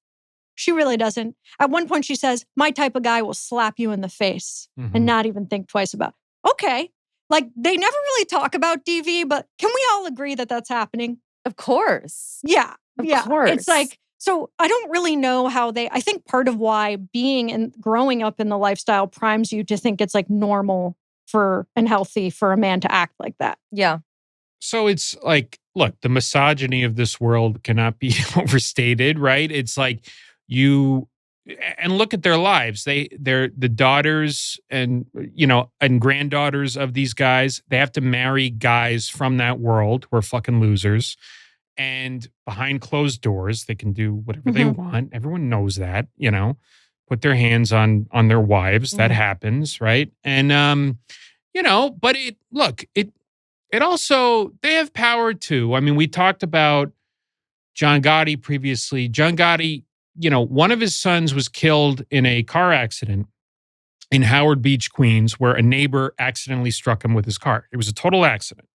Speaker 1: She really doesn't. At one point she says, my type of guy will slap you in the face and not even think twice about it. Okay. Like, they never really talk about DV, but can we all agree that that's happening?
Speaker 3: Of course.
Speaker 1: Yeah.
Speaker 3: Of course.
Speaker 1: It's like, so I don't really know how I think part of why being and growing up in the lifestyle primes you to think it's like normal and healthy for a man to act like that.
Speaker 3: Yeah.
Speaker 2: So it's like, look, the misogyny of this world cannot be overstated, right? It's like and look at their lives. They're the daughters and granddaughters of these guys. They have to marry guys from that world who are fucking losers. And behind closed doors, they can do whatever they want. Everyone knows that, put their hands on their wives. That happens, right? And, but it also, they have power too. I mean, we talked about John Gotti previously. John Gotti, one of his sons was killed in a car accident in Howard Beach, Queens, where a neighbor accidentally struck him with his car. It was a total accident,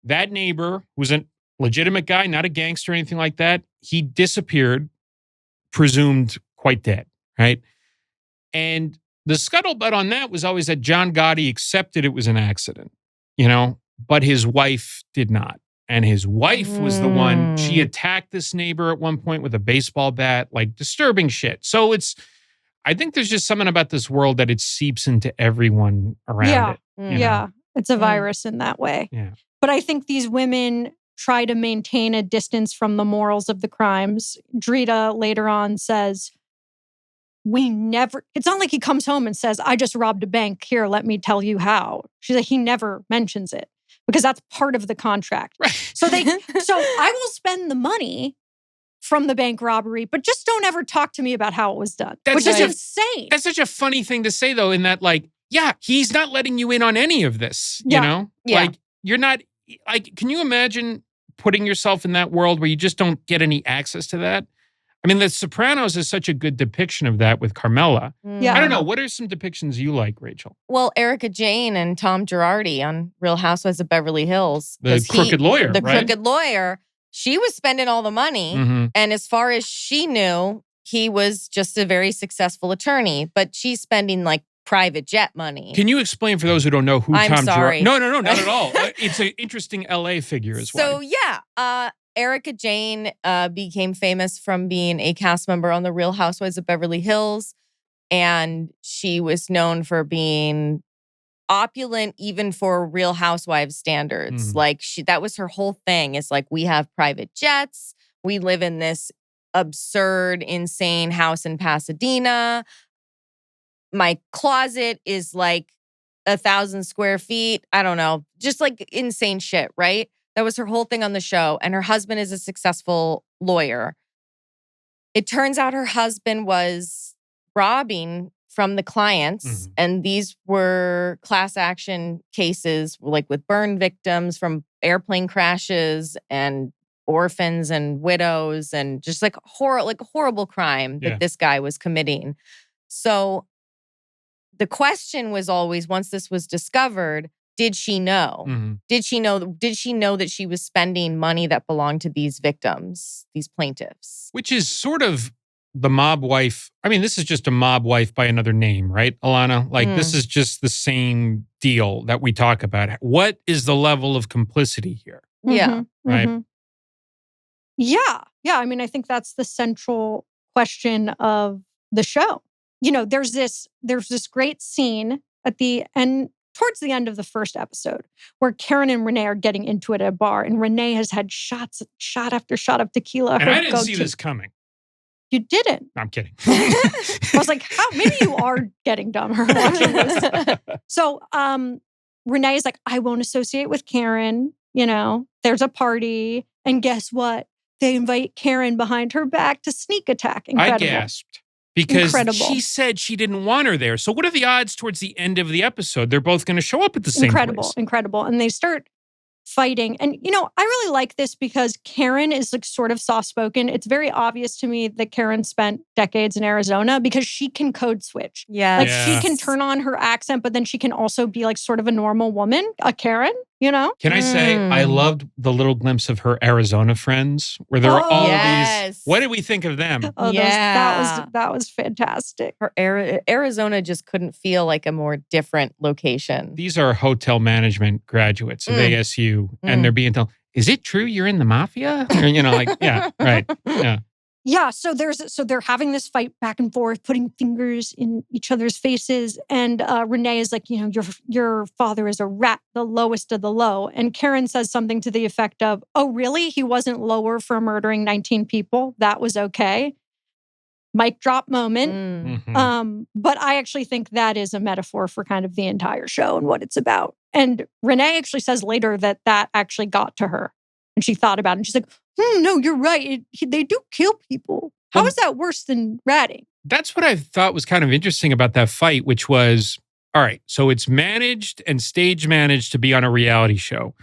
Speaker 2: That neighbor was a legitimate guy, not a gangster or anything like that. He disappeared, presumed quite dead, right? And the scuttlebutt on that was always that John Gotti accepted it was an accident, but his wife did not. And his wife was the one, she attacked this neighbor at one point with a baseball bat, like disturbing shit. So I think there's just something about this world that it seeps into everyone around it.
Speaker 1: Yeah, it's a virus in that way.
Speaker 2: Yeah.
Speaker 1: But I think these women try to maintain a distance from the morals of the crimes. Drita later on says, it's not like he comes home and says, I just robbed a bank. Here, let me tell you how. She's like, he never mentions it because that's part of the contract.
Speaker 2: Right.
Speaker 1: So I will spend the money from the bank robbery, but just don't ever talk to me about how it was done, which is insane.
Speaker 2: That's such a funny thing to say though, in that he's not letting you in on any of this, you know?
Speaker 3: Yeah.
Speaker 2: Like, you're not, can you imagine putting yourself in that world where you just don't get any access to that? I mean, The Sopranos is such a good depiction of that with Carmela.
Speaker 1: Yeah.
Speaker 2: I don't know. What are some depictions you like, Rachel?
Speaker 3: Well, Erica Jane and Tom Girardi on Real Housewives of Beverly Hills.
Speaker 2: The crooked lawyer,
Speaker 3: The
Speaker 2: right?
Speaker 3: crooked lawyer. She was spending all the money.
Speaker 2: Mm-hmm.
Speaker 3: And as far as she knew, he was just a very successful attorney. But she's spending like private jet money.
Speaker 2: Can you explain for those who don't know who
Speaker 3: I'm
Speaker 2: Tom
Speaker 3: sorry.
Speaker 2: Girardi? No, not at all. It's an interesting LA figure as well.
Speaker 3: So yeah, Erica Jane became famous from being a cast member on The Real Housewives of Beverly Hills. And she was known for being opulent even for Real Housewives standards. Like that was her whole thing, is like, we have private jets. We live in this absurd, insane house in Pasadena. My closet is like 1,000 square feet. I don't know. Just like insane shit, right? That was her whole thing on the show. And her husband is a successful lawyer. It turns out her husband was robbing from the clients. And these were class action cases, like with burn victims from airplane crashes and orphans and widows, and just like horrible crime that this guy was committing. So the question was always, once this was discovered, did she know? Did she know that she was spending money that belonged to these victims, these plaintiffs?
Speaker 2: Which is sort of the mob wife. I mean, this is just a mob wife by another name, right, Alana? Like, this is just the same deal that we talk about. What is the level of complicity here?
Speaker 3: Yeah.
Speaker 2: Right?
Speaker 1: Yeah. I mean, I think that's the central question of the show. You know, there's this great scene at the end, towards the end of the first episode, where Karen and Renee are getting into it at a bar, and Renee has had shot after shot of tequila.
Speaker 2: And I didn't see this coming.
Speaker 1: You didn't?
Speaker 2: No, I'm kidding.
Speaker 1: I was like, how? Maybe you are getting dumber watching this. So Renee is like, I won't associate with Karen. You know, there's a party. And guess what? They invite Karen behind her back to sneak attack. Incredible.
Speaker 2: I gasped. Because she said she didn't want her there. So what are the odds towards the end of the episode they're both going to show up at the same place?
Speaker 1: Incredible. And they start fighting. And, you know, I really like this because Karen is like sort of soft-spoken. It's very obvious to me that Karen spent decades in Arizona because she can code switch.
Speaker 3: Yeah.
Speaker 1: Like she can turn on her accent, but then she can also be like sort of a normal woman, a Karen, you know?
Speaker 2: Can I say I loved the little glimpse of her Arizona friends where there are all these. What did we think of them?
Speaker 1: Oh, that was fantastic.
Speaker 3: Her Arizona just couldn't feel like a more different location.
Speaker 2: These are hotel management graduates of ASU, and they're being told, "Is it true you're in the mafia?" Or, you know, like, yeah, right, yeah.
Speaker 1: Yeah, so they're having this fight back and forth, putting fingers in each other's faces, and Renee is like, you know, your father is a rat, the lowest of the low, and Karen says something to the effect of, "Oh, really? He wasn't lower for murdering 19 people? That was okay." Mic drop moment. But I actually think that is a metaphor for kind of the entire show and what it's about. And Renee actually says later that actually got to her, and she thought about it, and she's like, no, you're right. They do kill people. How is that worse than ratting?
Speaker 2: That's what I thought was kind of interesting about that fight, which was, all right, so it's managed and stage managed to be on a reality show.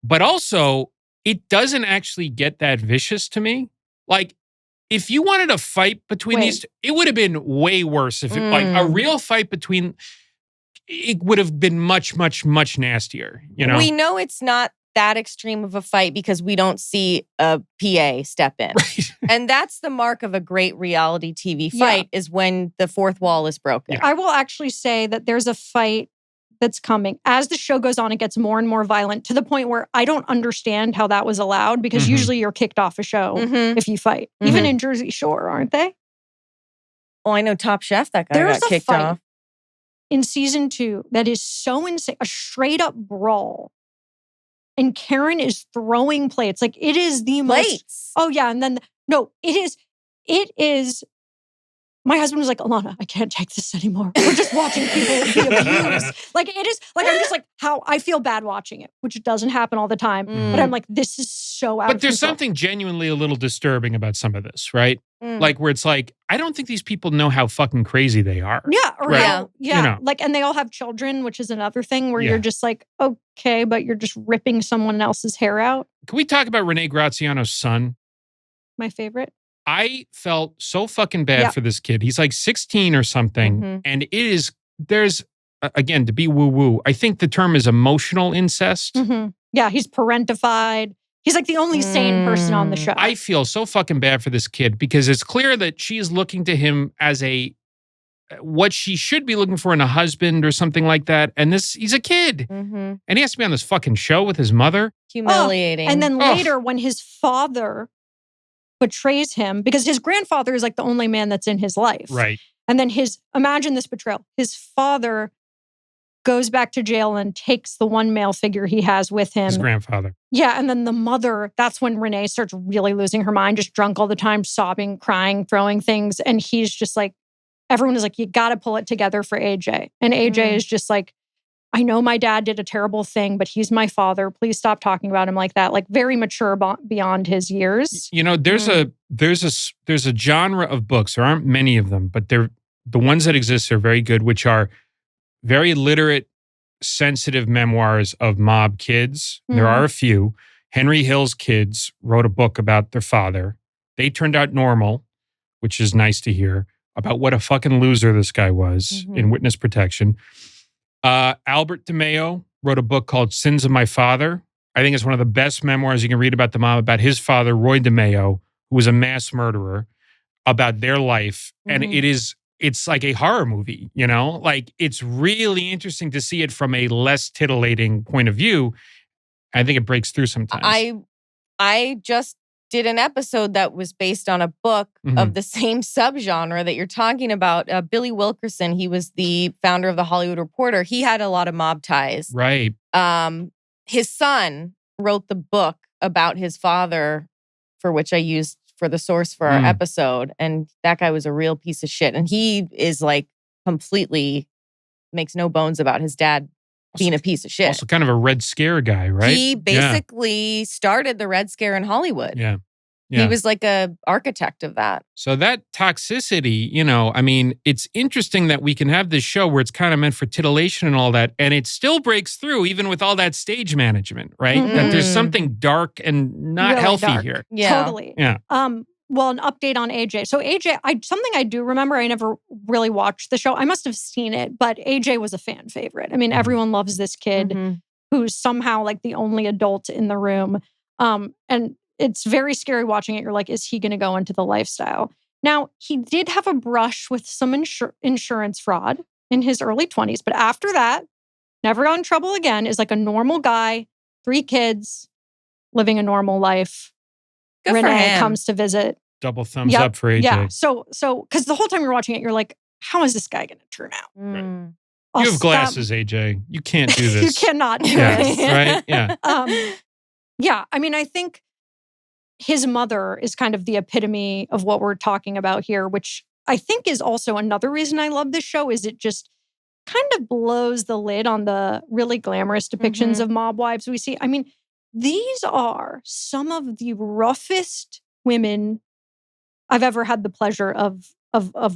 Speaker 2: But also, it doesn't actually get that vicious to me. Like, if you wanted a fight between these, it would have been way worse. If like a real fight between, it would have been much, much, much nastier. You know,
Speaker 3: we know it's not that extreme of a fight because we don't see a PA step in.
Speaker 2: Right.
Speaker 3: And that's the mark of a great reality TV fight is when the fourth wall is broken.
Speaker 1: I will actually say that there's a fight that's coming. As the show goes on, it gets more and more violent to the point where I don't understand how that was allowed because usually you're kicked off a show if you fight. Even in Jersey Shore, aren't they?
Speaker 3: Oh, I know Top Chef, that guy got kicked off.
Speaker 1: In season 2 that is so insane, a straight up brawl. And Karen is throwing plates. Like it is the most. Oh yeah. And then, it is. My husband was like, Alana, I can't take this anymore. We're just watching people be abused. Like it is, like I'm just like, how I feel bad watching it, which doesn't happen all the time. But I'm like, this is so out of control.
Speaker 2: But there's something genuinely a little disturbing about some of this, right? Like where it's like, I don't think these people know how fucking crazy they are.
Speaker 1: Yeah. Or
Speaker 2: right?
Speaker 1: You know. Like, and they all have children, which is another thing where you're just like, okay, but you're just ripping someone else's hair out.
Speaker 2: Can we talk about Renee Graziano's son?
Speaker 1: My favorite.
Speaker 2: I felt so fucking bad for this kid. He's like 16 or something. And there's, again, to be woo-woo, I think the term is emotional incest.
Speaker 1: Yeah, he's parentified. He's like the only sane person on the show.
Speaker 2: I feel so fucking bad for this kid because it's clear that she's looking to him as what she should be looking for in a husband or something like that. And he's a kid. And he has to be on this fucking show with his mother.
Speaker 3: Humiliating.
Speaker 1: And then later when his father betrays him, because his grandfather is like the only man that's in his life.
Speaker 2: Right.
Speaker 1: And then imagine this betrayal. His father goes back to jail and takes the one male figure he has with him.
Speaker 2: His grandfather.
Speaker 1: Yeah. And then the mother, that's when Renee starts really losing her mind, just drunk all the time, sobbing, crying, throwing things. And he's just like, everyone is like, you got to pull it together for AJ. And AJ is just like, I know my dad did a terrible thing, but he's my father. Please stop talking about him like that. Like very mature beyond his years.
Speaker 2: You know, there's a genre of books. There aren't many of them, but the ones that exist are very good, which are very literate, sensitive memoirs of mob kids. There are a few. Henry Hill's kids wrote a book about their father. They turned out normal, which is nice to hear, about what a fucking loser this guy was in witness protection. Albert DeMeo wrote a book called Sins of My Father. I think it's one of the best memoirs you can read about the mob, about his father, Roy DeMeo, who was a mass murderer, about their life. And it's like a horror movie, you know? Like, it's really interesting to see it from a less titillating point of view. I think it breaks through sometimes.
Speaker 3: I just did an episode that was based on a book of the same subgenre that you're talking about. Billy Wilkerson, he was the founder of The Hollywood Reporter. He had a lot of mob ties.
Speaker 2: Right.
Speaker 3: His son wrote the book about his father, for which I used for the source for our episode. And that guy was a real piece of shit. And he is like completely makes no bones about his dad being a piece of shit.
Speaker 2: Also kind of a Red Scare guy, right?
Speaker 3: He basically started the Red Scare in Hollywood.
Speaker 2: Yeah.
Speaker 3: He was like a architect of that.
Speaker 2: So that toxicity, you know, I mean, it's interesting that we can have this show where it's kind of meant for titillation and all that, and it still breaks through even with all that stage management, right? That there's something dark and not
Speaker 1: really
Speaker 2: healthy
Speaker 1: dark.
Speaker 2: here.
Speaker 3: Yeah.
Speaker 1: Totally.
Speaker 2: Yeah.
Speaker 1: Well, an update on AJ. So AJ, something I do remember, I never really watched the show. I must have seen it, but AJ was a fan favorite. I mean, everyone loves this kid who's somehow like the only adult in the room. And it's very scary watching it. You're like, is he going to go into the lifestyle? Now, he did have a brush with some insurance fraud in his early 20s. But after that, never got in trouble again, is like a normal guy, 3 kids, living a normal life.
Speaker 3: Good
Speaker 1: Renee
Speaker 3: for him.
Speaker 1: comes to visit.
Speaker 2: Double thumbs up for AJ.
Speaker 1: Yeah. So, because the whole time you're watching it, you're like, how is this guy going to turn out?
Speaker 3: Mm.
Speaker 2: You have glasses, AJ. You can't do this.
Speaker 1: You cannot do
Speaker 2: this.
Speaker 1: this.
Speaker 2: Right? Yeah.
Speaker 1: Yeah. I mean, I think his mother is kind of the epitome of what we're talking about here, which I think is also another reason I love this show, is it just kind of blows the lid on the really glamorous depictions of mob wives we see. I mean, these are some of the roughest women I've ever had the pleasure of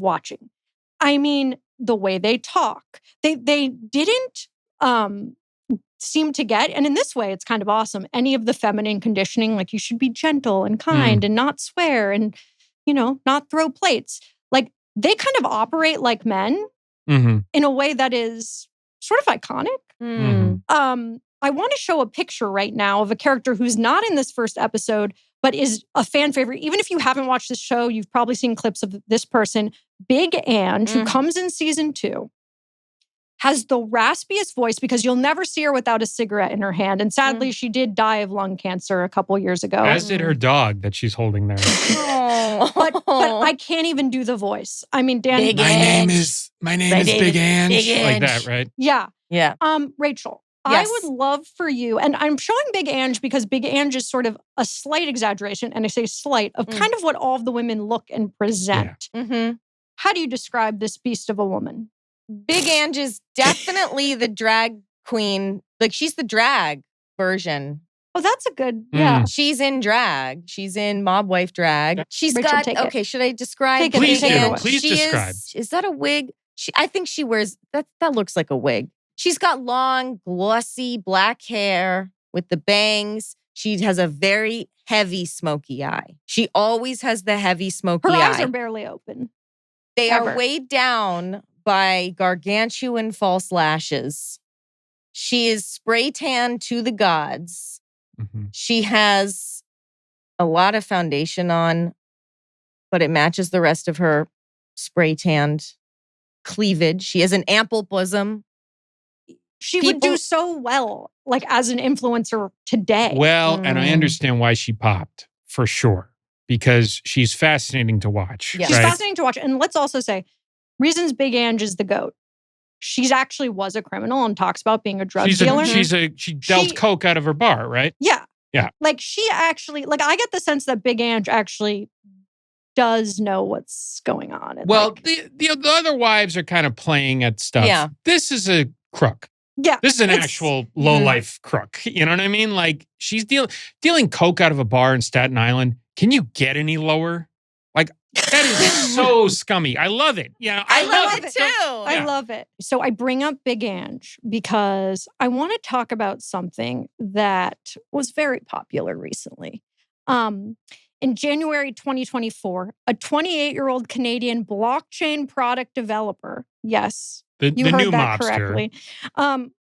Speaker 1: watching. I mean, the way they talk, they didn't seem to get, and in this way, it's kind of awesome, any of the feminine conditioning, like you should be gentle and kind and not swear and, you know, not throw plates. Like they kind of operate like men in a way that is sort of iconic. I want to show a picture right now of a character who's not in this first episode, but is a fan favorite. Even if you haven't watched this show, you've probably seen clips of this person, Big Ange, who comes in season 2. Has the raspiest voice because you'll never see her without a cigarette in her hand. And sadly, she did die of lung cancer a couple years ago.
Speaker 2: As did her dog that she's holding there.
Speaker 1: But I can't even do the voice. I mean, Dan.
Speaker 2: My name is Big Ange. Like that, right?
Speaker 1: Yeah.
Speaker 3: Yeah.
Speaker 1: Rachel,
Speaker 3: yes.
Speaker 1: I would love for you, and I'm showing Big Ange because Big Ange is sort of a slight exaggeration, and I say slight, of kind of what all of the women look and present.
Speaker 3: Yeah.
Speaker 1: How do you describe this beast of a woman?
Speaker 3: Big Ange is definitely the drag queen. Like, she's the drag version.
Speaker 1: Oh, that's a good, yeah.
Speaker 3: She's in drag. She's in mob wife drag. She's
Speaker 1: Rachel,
Speaker 3: got, okay, should I describe?
Speaker 2: Please
Speaker 3: Big
Speaker 2: do.
Speaker 3: Ange?
Speaker 2: Please describe.
Speaker 3: Is that a wig? I think she wears, that looks like a wig. She's got long, glossy black hair with the bangs. She has a very heavy smoky eye. She always has the heavy smoky eye.
Speaker 1: Her eyes are barely open.
Speaker 3: They are weighed down by gargantuan false lashes. She is spray tanned to the gods. Mm-hmm. She has a lot of foundation on, but it matches the rest of her spray tanned cleavage. She has an ample bosom.
Speaker 1: She would do so well, like as an influencer today.
Speaker 2: Well, and I understand why she popped, for sure. Because she's fascinating to watch.
Speaker 1: Yeah. She's fascinating to watch. And let's also say, reasons Big Ange is the GOAT. She actually was a criminal and talks about being a drug dealer.
Speaker 2: She dealt coke out of her bar, right?
Speaker 1: Yeah.
Speaker 2: Yeah.
Speaker 1: Like she actually, like I get the sense that Big Ange actually does know what's going on. And
Speaker 2: well, the other wives are kind of playing at stuff.
Speaker 3: Yeah.
Speaker 2: This is a crook.
Speaker 1: Yeah.
Speaker 2: This is an actual low-life crook. You know what I mean? Like she's dealing coke out of a bar in Staten Island. Can you get any lower? Like, that is so scummy. I love it. Yeah,
Speaker 3: I love it too.
Speaker 1: I love it. So I bring up Big Ange because I want to talk about something that was very popular recently. In January 2024, a 28-year-old Canadian blockchain product developer, yes, you heard
Speaker 2: new
Speaker 1: that
Speaker 2: mobster.
Speaker 1: correctly,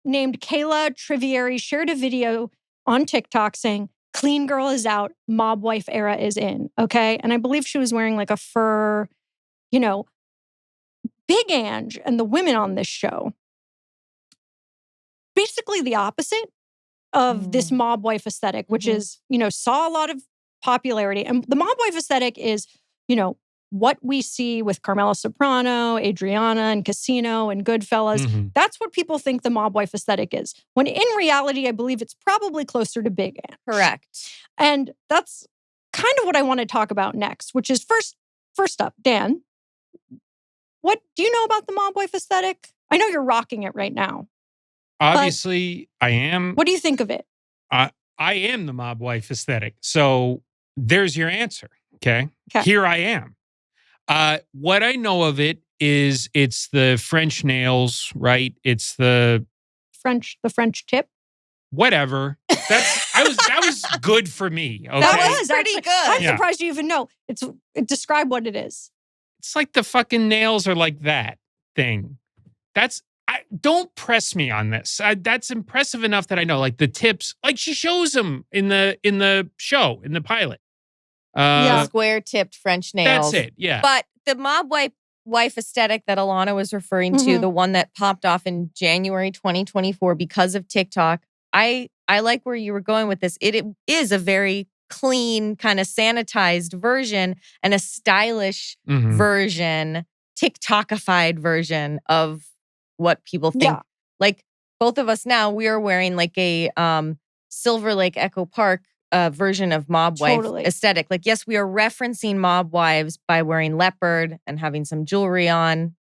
Speaker 1: named Kayla Trivieri shared a video on TikTok saying, "Clean girl is out, mob wife era is in." Okay. And I believe she was wearing like a fur, Big Ange and the women on this show, basically the opposite of this mob wife aesthetic, which is, saw a lot of popularity. And the mob wife aesthetic is, what we see with Carmela Soprano, Adriana, and Casino and Goodfellas. Mm-hmm. That's what people think the mob wife aesthetic is. When in reality, I believe it's probably closer to Big Ange.
Speaker 3: Correct.
Speaker 1: And that's kind of what I want to talk about next, which is first up, Dan, what do you know about the mob wife aesthetic? I know you're rocking it right now.
Speaker 2: Obviously, I am.
Speaker 1: What do you think of it?
Speaker 2: I am the mob wife aesthetic. So there's your answer. Okay. Here I am. What I know of it is it's the French nails, right? It's the
Speaker 1: French tip.
Speaker 2: Whatever. That was good for me. Okay?
Speaker 3: That was pretty good.
Speaker 1: I'm surprised you even know. Describe what it is.
Speaker 2: It's like the fucking nails are like that thing. Don't press me on this. That's impressive enough that I know. Like the tips, like she shows them in the show, in the pilot.
Speaker 3: Square-tipped French nails.
Speaker 2: That's it, yeah.
Speaker 3: But the mob wife aesthetic that Alana was referring to, the one that popped off in January 2024 because of TikTok, I like where you were going with this. It is a very clean, kind of sanitized version and a stylish version, TikTokified version of what people think. Yeah. Like both of us now, we are wearing like a Silver Lake Echo Park version of mob wife aesthetic. Like, yes, we are referencing mob wives by wearing leopard and having some jewelry on,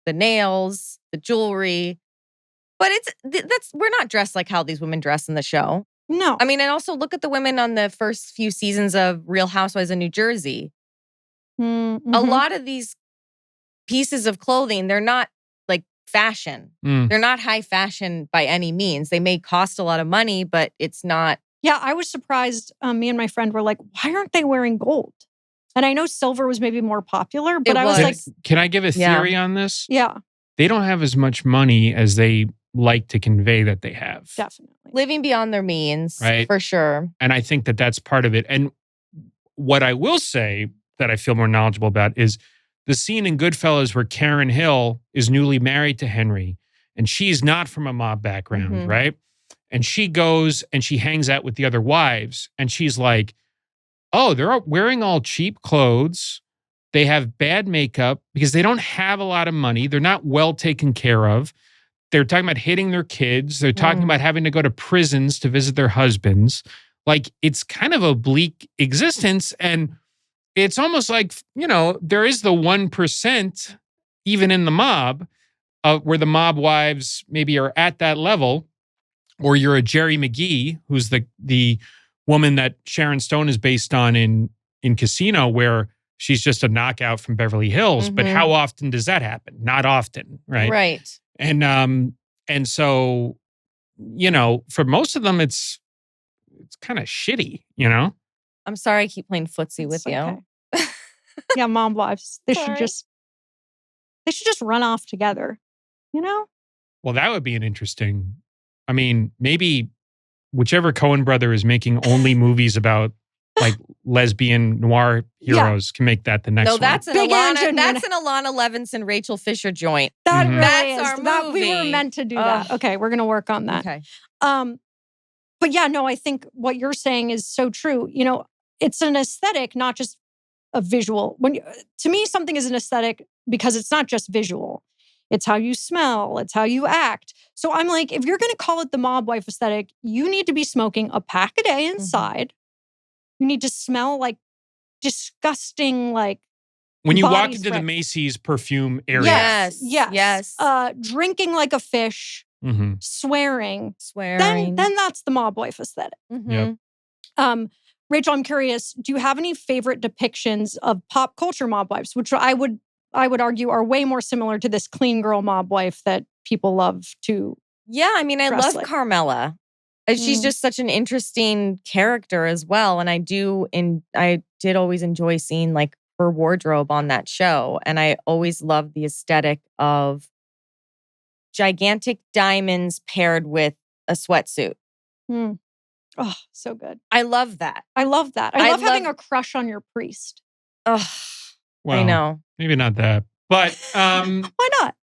Speaker 3: the nails, the jewelry. But we're not dressed like how these women dress in the show.
Speaker 1: No.
Speaker 3: I mean, and also look at the women on the first few seasons of Real Housewives of New Jersey. Mm-hmm. A lot of these pieces of clothing, they're not like fashion. They're not high fashion by any means. They may cost a lot of money, but it's not.
Speaker 1: Yeah, I was surprised. Me and my friend were like, why aren't they wearing gold? And I know silver was maybe more popular, but I was like...
Speaker 2: Can I give a theory on this?
Speaker 1: Yeah.
Speaker 2: They don't have as much money as they like to convey that they have.
Speaker 1: Definitely.
Speaker 3: Living beyond their means,
Speaker 2: right?
Speaker 3: For sure.
Speaker 2: And I think that that's part of it. And what I will say that I feel more knowledgeable about is the scene in Goodfellas where Karen Hill is newly married to Henry, and she's not from a mob background, right? And she goes and she hangs out with the other wives, and she's like, oh, they're wearing all cheap clothes. They have bad makeup because they don't have a lot of money. They're not well taken care of. They're talking about hitting their kids. They're talking about having to go to prisons to visit their husbands. Like, it's kind of a bleak existence. And it's almost like, there is the 1%, even in the mob, where the mob wives maybe are at that level. Or you're a Jerry McGee, who's the woman that Sharon Stone is based on in Casino, where she's just a knockout from Beverly Hills. But how often does that happen? Not often, right?
Speaker 3: Right.
Speaker 2: And so, for most of them, it's kind of shitty, you know?
Speaker 3: I'm sorry I keep playing footsie with you.
Speaker 1: Yeah, mom wives. They should just run off together, you know?
Speaker 2: Well, that would be an interesting. I mean, maybe whichever Coen brother is making only movies about like lesbian noir heroes can make that the next one.
Speaker 3: No, that's an Alana. That's an Alana Levinson, Rachel Fisher joint.
Speaker 1: That really
Speaker 3: that's our
Speaker 1: movie.
Speaker 3: movie.
Speaker 1: We were meant to do that. Okay, we're gonna work on that.
Speaker 3: Okay.
Speaker 1: But yeah, no, I think what you're saying is so true. You know, it's an aesthetic, not just a visual. To me, something is an aesthetic because it's not just visual. It's how you smell. It's how you act. So I'm like, if you're going to call it the mob wife aesthetic, you need to be smoking a pack a day inside. You need to smell like disgusting, like
Speaker 2: when you walk into the Macy's perfume area.
Speaker 3: Yes.
Speaker 1: Drinking like a fish, swearing. Then that's the mob wife aesthetic.
Speaker 2: Yep.
Speaker 1: Rachel, I'm curious, do you have any favorite depictions of pop culture mob wives, which I would argue are way more similar to this clean girl mob wife that people love to.
Speaker 3: Yeah, I mean, I love Carmela. She's just such an interesting character as well. And I did always enjoy seeing like her wardrobe on that show. And I always loved the aesthetic of gigantic diamonds paired with a sweatsuit.
Speaker 1: Oh, so good.
Speaker 3: I love that.
Speaker 1: I love that. I love having a crush on your priest.
Speaker 3: Oh,
Speaker 2: well,
Speaker 3: I know.
Speaker 2: Maybe not that. But
Speaker 1: why not?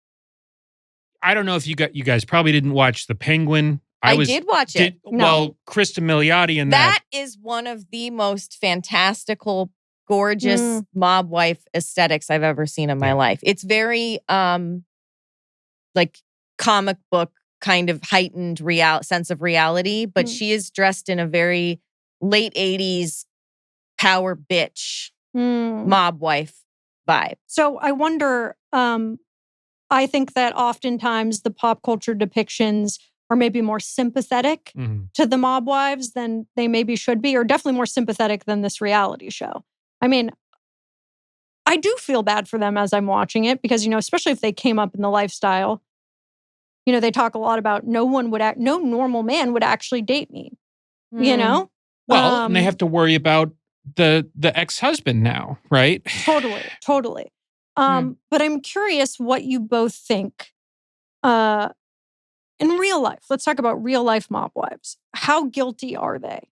Speaker 2: I don't know if you guys probably didn't watch The Penguin.
Speaker 3: I did watch it.
Speaker 2: Well, Krista Milioti in that.
Speaker 3: That is one of the most fantastical, gorgeous mob wife aesthetics I've ever seen in my life. It's very like comic book kind of heightened sense of reality, but she is dressed in a very late 80s power bitch mob wife vibe.
Speaker 1: So I wonder, I think that oftentimes the pop culture depictions are maybe more sympathetic to the mob wives than they maybe should be, or definitely more sympathetic than this reality show. I mean, I do feel bad for them as I'm watching it because, you know, especially if they came up in the lifestyle, you know, they talk a lot about no normal man would actually date me, you know?
Speaker 2: Well, and they have to worry about the ex-husband now, right?
Speaker 1: Totally. But I'm curious what you both think in real life. Let's talk about real life mob wives. How guilty are they?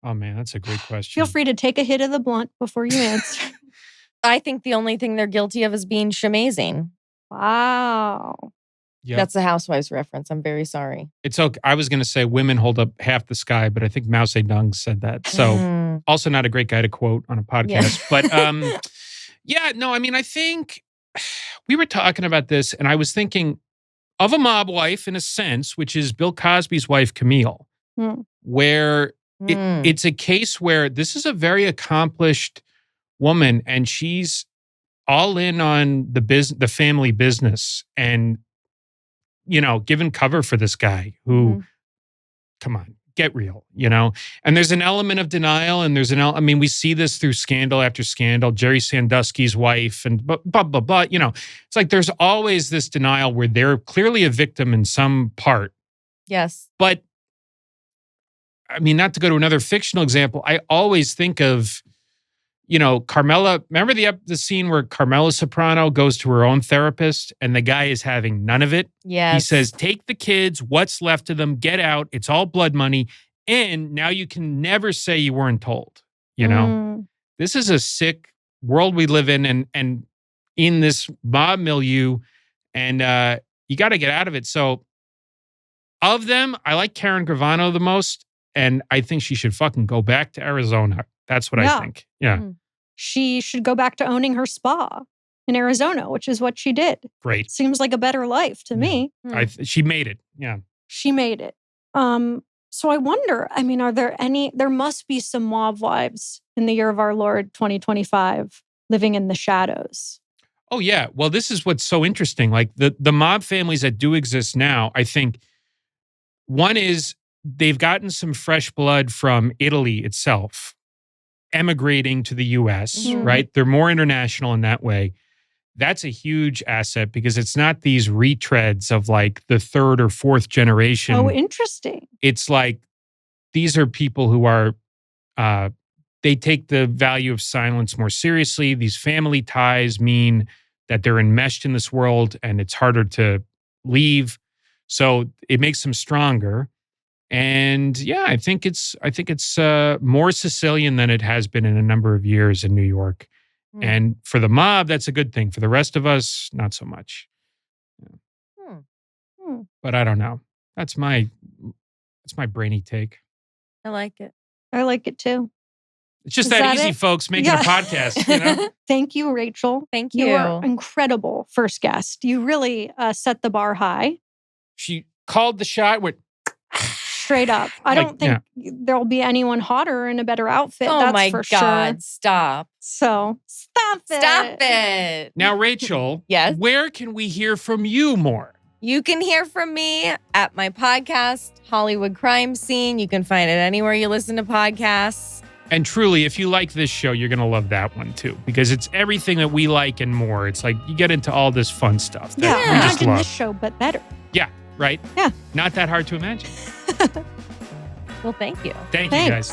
Speaker 2: Oh man, that's a great question.
Speaker 1: Feel free to take a hit of the blunt before you answer.
Speaker 3: I think the only thing they're guilty of is being shamazing.
Speaker 1: Wow.
Speaker 2: Yep.
Speaker 3: That's a Housewives reference. I'm very sorry.
Speaker 2: It's okay. I was going to say women hold up half the sky, but I think Mao Zedong said that. So also not a great guy to quote on a podcast. But yeah, no, I mean, I think we were talking about this and I was thinking of a mob wife in a sense, which is Bill Cosby's wife, Camille, where it's a case where this is a very accomplished woman and she's all in on the family business and, you know, giving cover for this guy who, come on, get real, you know? And there's an element of denial and I mean, we see this through scandal after scandal, Jerry Sandusky's wife and blah, blah, blah, blah. You know, it's like there's always this denial where they're clearly a victim in some part.
Speaker 3: Yes.
Speaker 2: But, I mean, not to go to another fictional example, I always think of, you know, Carmela, remember the scene where Carmela Soprano goes to her own therapist and the guy is having none of it?
Speaker 3: Yes.
Speaker 2: He says, take the kids, what's left of them, get out. It's all blood money. And now you can never say you weren't told, you know? This is a sick world we live in and in this mob milieu and you got to get out of it. So of them, I like Karen Gravano the most and I think she should fucking go back to Arizona. That's what I think. Yeah.
Speaker 1: She should go back to owning her spa in Arizona, which is what she did.
Speaker 2: Great.
Speaker 1: Seems like a better life to me.
Speaker 2: She made it. Yeah.
Speaker 1: She made it. So I wonder, I mean, there must be some mob wives in the year of our Lord 2025 living in the shadows.
Speaker 2: Oh, yeah. Well, this is what's so interesting. Like the mob families that do exist now, I think one is they've gotten some fresh blood from Italy itself, emigrating to the U.S., right? They're more international in that way. That's a huge asset because it's not these retreads of like the third or fourth generation.
Speaker 1: Oh, interesting.
Speaker 2: It's like these are people who are, they take the value of silence more seriously. These family ties mean that they're enmeshed in this world and it's harder to leave. So it makes them stronger. And yeah, I think it's more Sicilian than it has been in a number of years in New York. And for the mob, that's a good thing. For the rest of us, not so much. But I don't know. That's my brainy take.
Speaker 3: I like it.
Speaker 1: I like it too.
Speaker 2: It's just that easy, folks, making a podcast, you know?
Speaker 1: Thank you, Rachel.
Speaker 3: Thank you.
Speaker 1: You were incredible first guest. You really set the bar high.
Speaker 2: She called the shot with...
Speaker 1: Straight up. I don't think there'll be anyone hotter in a better outfit.
Speaker 3: Oh,
Speaker 1: that's
Speaker 3: my
Speaker 1: for
Speaker 3: God.
Speaker 1: Sure.
Speaker 3: Stop.
Speaker 1: So, stop it.
Speaker 3: Stop it.
Speaker 2: Now, Rachel,
Speaker 3: yes?
Speaker 2: Where can we hear from you more?
Speaker 3: You can hear from me at my podcast, Hollywood Crime Scene. You can find it anywhere you listen to podcasts.
Speaker 2: And truly, if you like this show, you're going to love that one too, because it's everything that we like and more. It's like you get into all this fun stuff that we just
Speaker 1: imagine
Speaker 2: love.
Speaker 1: This show, but better.
Speaker 2: Yeah, right?
Speaker 1: Yeah.
Speaker 2: Not that hard to imagine.
Speaker 3: Well, thank you.
Speaker 2: Thank you, guys.